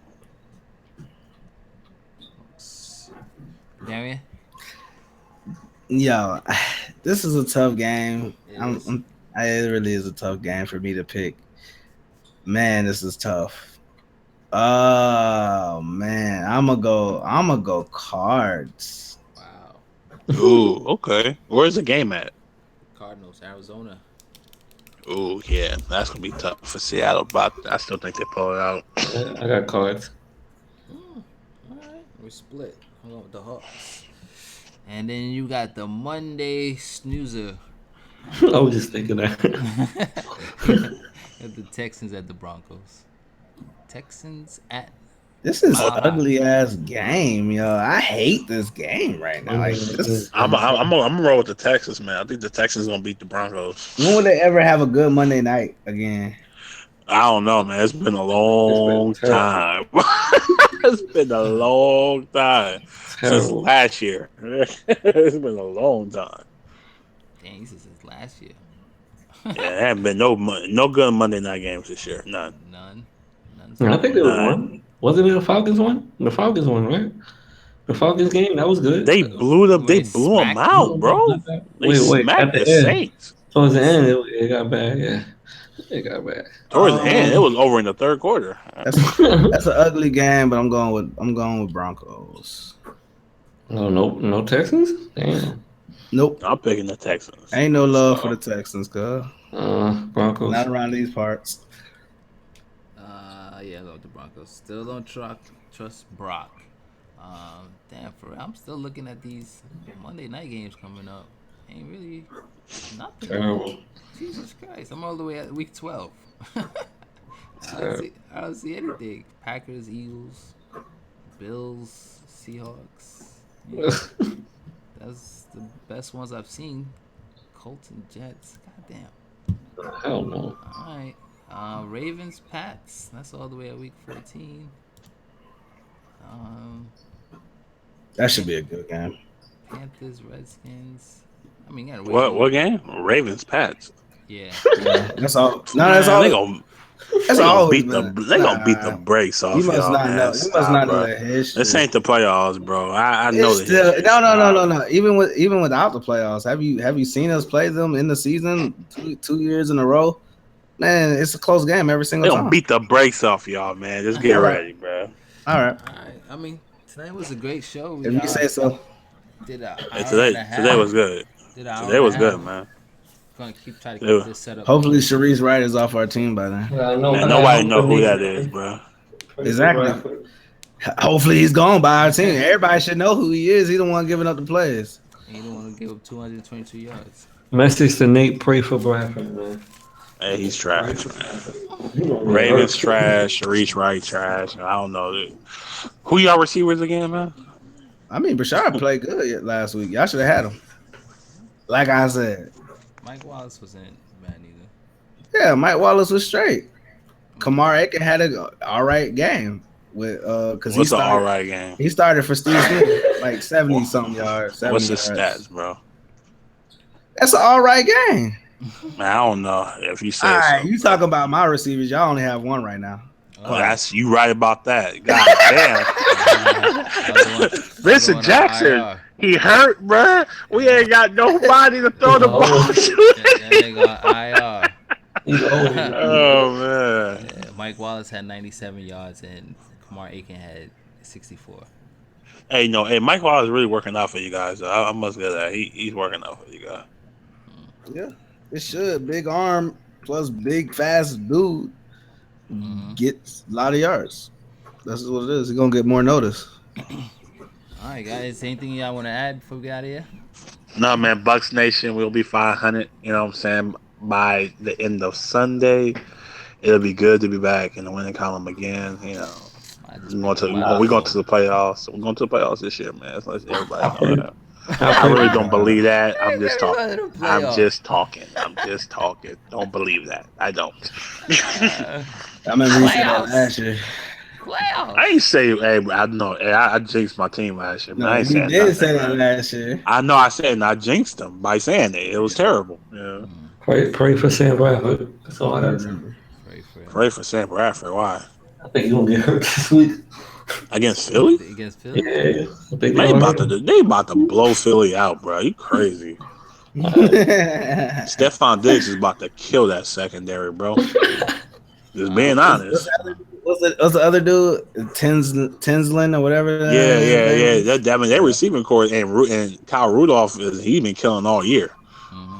Darian? Yo, this is a tough game. It It really is a tough game for me to pick. Man, this is tough. Oh man, I'm gonna go Cards. Wow. Ooh, okay. Where's the game at? Cardinals, Arizona. Ooh, yeah, that's gonna be tough for Seattle, but I still think they pull it out. I got cards. All right, we split. I'm going with the Hawks. And then you got the Monday snoozer. I was just thinking that. At the Texans at the Broncos. Texans at. This is an ugly ass game, yo. I hate this game right now. Like, this, I'm gonna roll with the Texans, man. I think the Texans gonna beat the Broncos. when will they ever have a good Monday night again? I don't know, man. It's been a long time. It's been a long time since Terrible. last year. It's been a long time. Dang, this is since last year. Yeah, there haven't been no good Monday night games this year. None. None. I think there was one. Wasn't it a Falcons one? The Falcons one, right? The Falcons game, that was good. They blew them. They They blew them smacked out, bro. They Wait, smacked at the the end. Saints. Towards the end, it got bad. Yeah, it got bad. Towards the end, it was over in the third quarter. That's an ugly game, but I'm going with Broncos. No Texans. Damn. Nope. I'm picking the Texans. Ain't no love for So, the Texans, cuz. Broncos. Not around these parts. Yeah, I love the Broncos. Still don't trust Brock. Damn, for real, I'm still looking at these Monday night games coming up. Ain't really nothing. Terrible. Jesus Christ, I'm all the way at week 12. Terrible. I don't see anything. Packers, Eagles, Bills, Seahawks. Yeah, that's the best ones I've seen. Colts and Jets. Goddamn. Hell no. All right. Ravens, Pats. That's all the way at week 14. That should be a good game. Panthers, Redskins. I mean, you gotta wait. what game? Ravens, Pats. Yeah. That's all. No, Man, that's all. they gonna That's always beat been. they gonna beat the brakes off You must y'all, not man. know. You must Stop, not know bro. the history. This ain't the playoffs, bro. I know It's the still history. no. Even without the playoffs, have you seen us play them in the season 2 years in a row? Man, it's a close game every They single gonna time. beat the brakes off y'all, man. Just get All right. ready, bro. All right, All right. I mean, tonight was a great show. if you say so. Did an hour Hey, and a half. today was good. Did an hour Today and was a good, half. man. Gonna try to Today keep this set up. Hopefully, Sharice Wright is off our team by then. I know. Man, nobody know who that is, bro. Exactly. Hopefully, he's gone by our team. Everybody should know who he is. He the one giving up the plays. And you don't want to give up 222 yards. Message to Nate. Pray for Bradford, man. Hey, he's trash, man. Ravens trash. Reach right trash. I don't know. Who y'all receivers again, man? I mean, Brashard played good last week. Y'all should have had him. Like I said, Mike Wallace wasn't bad either. yeah, Mike Wallace was straight. Kamar Aiken had a all right game with because What's an all right game? he started for Steve Smith like 70 something yards. 70 What's his yards. stats, bro? That's an all right game. Man, I don't know if you say All right, so. you talking about my receivers? Y'all only have one right now. That's you right about that. God damn. Vincent Jackson, he hurt, bro. We ain't got nobody to throw the ball to. That nigga on IR. Oh man. Yeah, Mike Wallace had 97 yards and Kamar Aiken had 64. Hey, no, hey, Mike Wallace is really working out for you guys. I must get that. He's working out for you guys. Yeah, it should. Big arm plus big fast dude gets a lot of yards. That's what it is. He's gonna get more notice. All right, guys. Anything y'all want to add before we get out of here? No, man, Bucks Nation will be 500. You know what I'm saying? By the end of Sunday, it'll be good to be back in the winning column again. You know, we're going to the playoffs. We're going to the playoffs this year, man. Let's let everybody know that. I really don't believe that. I'm just talking. I'm just talking. Don't believe that. I don't. I remember you said that last year. Playoffs. I ain't say, hey, I know. Hey, I jinxed my team last year. Man. I ain't you saying did nothing, say that man. last year. I know. I said, and I jinxed them by saying it. It was terrible. Yeah. Pray for Sam Bradford. That's all I got to say. Pray for Sam Bradford. Why? I think he's gonna get hurt this week. Against Philly? Against Philly? Yeah. I think They about to blow Philly out, bro. You crazy. Stephon Diggs is about to kill that secondary, bro. Just being honest. What's the other dude? Tinslin or whatever. Yeah. That mean, their receiving core and Kyle Rudolph he been killing all year.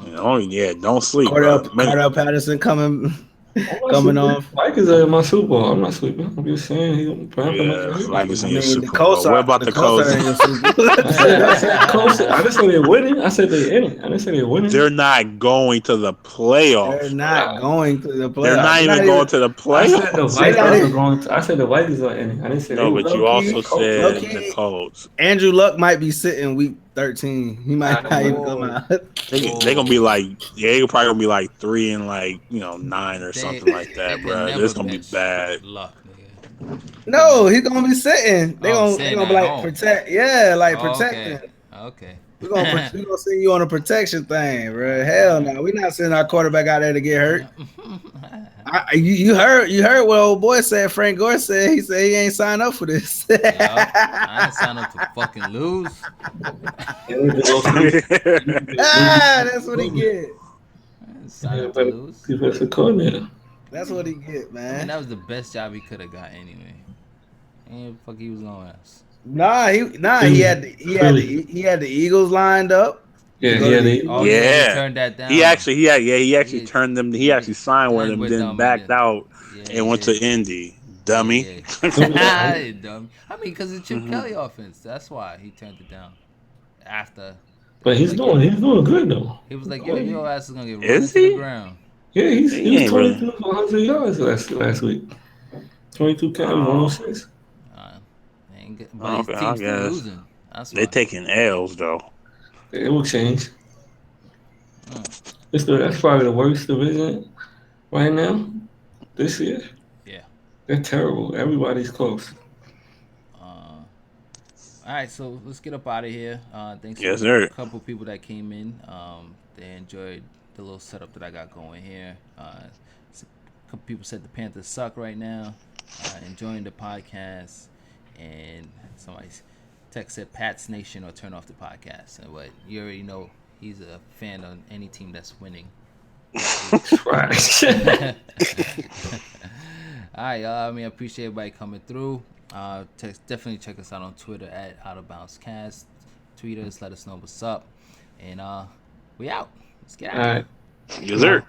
You know, don't sleep, Cordell Patterson coming off. Mike is at my Super Bowl. I'm not sleeping. I'm just saying he's like it's in your the Super Bowl. Colts What about the Colts? I didn't say they're winning. I said they're in it. I didn't say they're winning. They're not going to the playoffs. They're not going to the playoffs. They're not even going to the playoffs. I said the Vikings are in it. I didn't say no, but you also said the Colts. Andrew Luck might be sitting week 13. He might not even come out. They gonna be like, they're probably gonna be like 3 and 9 or something like that, bro. This gonna be bad. Luck, nigga. No, he's gonna be sitting. They gonna be like home. protect. Yeah, like protecting. Okay. We gonna send you on a protection thing, bro. Hell no, we not sending our quarterback out there to get hurt. You heard what old boy said. Frank Gore said he said he ain't signed up for this. I ain't signed up to fucking lose. That's what he get. Sign up to lose. Defensive coordinator. That's what he get, man. And that was the best job he could have got anyway. And fuck, he was on ass. He had the Eagles lined up. Yeah, to go yeah, to the. they. Oh yeah, he Yeah. turned that He down. actually, he actually He, turned them. He actually signed with signed them, with then them, and backed then out yeah, and he went to did. Indy. Dummy. Yeah, I, yeah. Dumb. I mean, because the Chip hmm Kelly offense. That's why he turned it down. After but he was like, yo, he's doing good though. your ass is gonna get run Is into the he? ground. Yeah, he He was ain't really. 22 for 100 yards last week. 22 carries, Oh, 106. Uh, but his okay. I team's still guess losing. That's they why. taking L's though. It will change. Mm, That's probably the worst division right now this year. yeah. They're terrible. Everybody's close. Uh, all right, so let's get up out of here. Thanks to Yes, a sir. couple people that came in. They enjoyed the little setup that I got going here. A couple people said the Panthers suck right now. Enjoying the podcast, and somebody text said Pat's Nation or turn off the podcast. But you already know he's a fan of any team that's winning this week. Trash. All right, y'all. I mean, I appreciate everybody coming through. Definitely check us out on Twitter at Out of Bounds Cast. Tweet us, let us know what's up, and we out. Let's get All out of right. here. Yes, sir.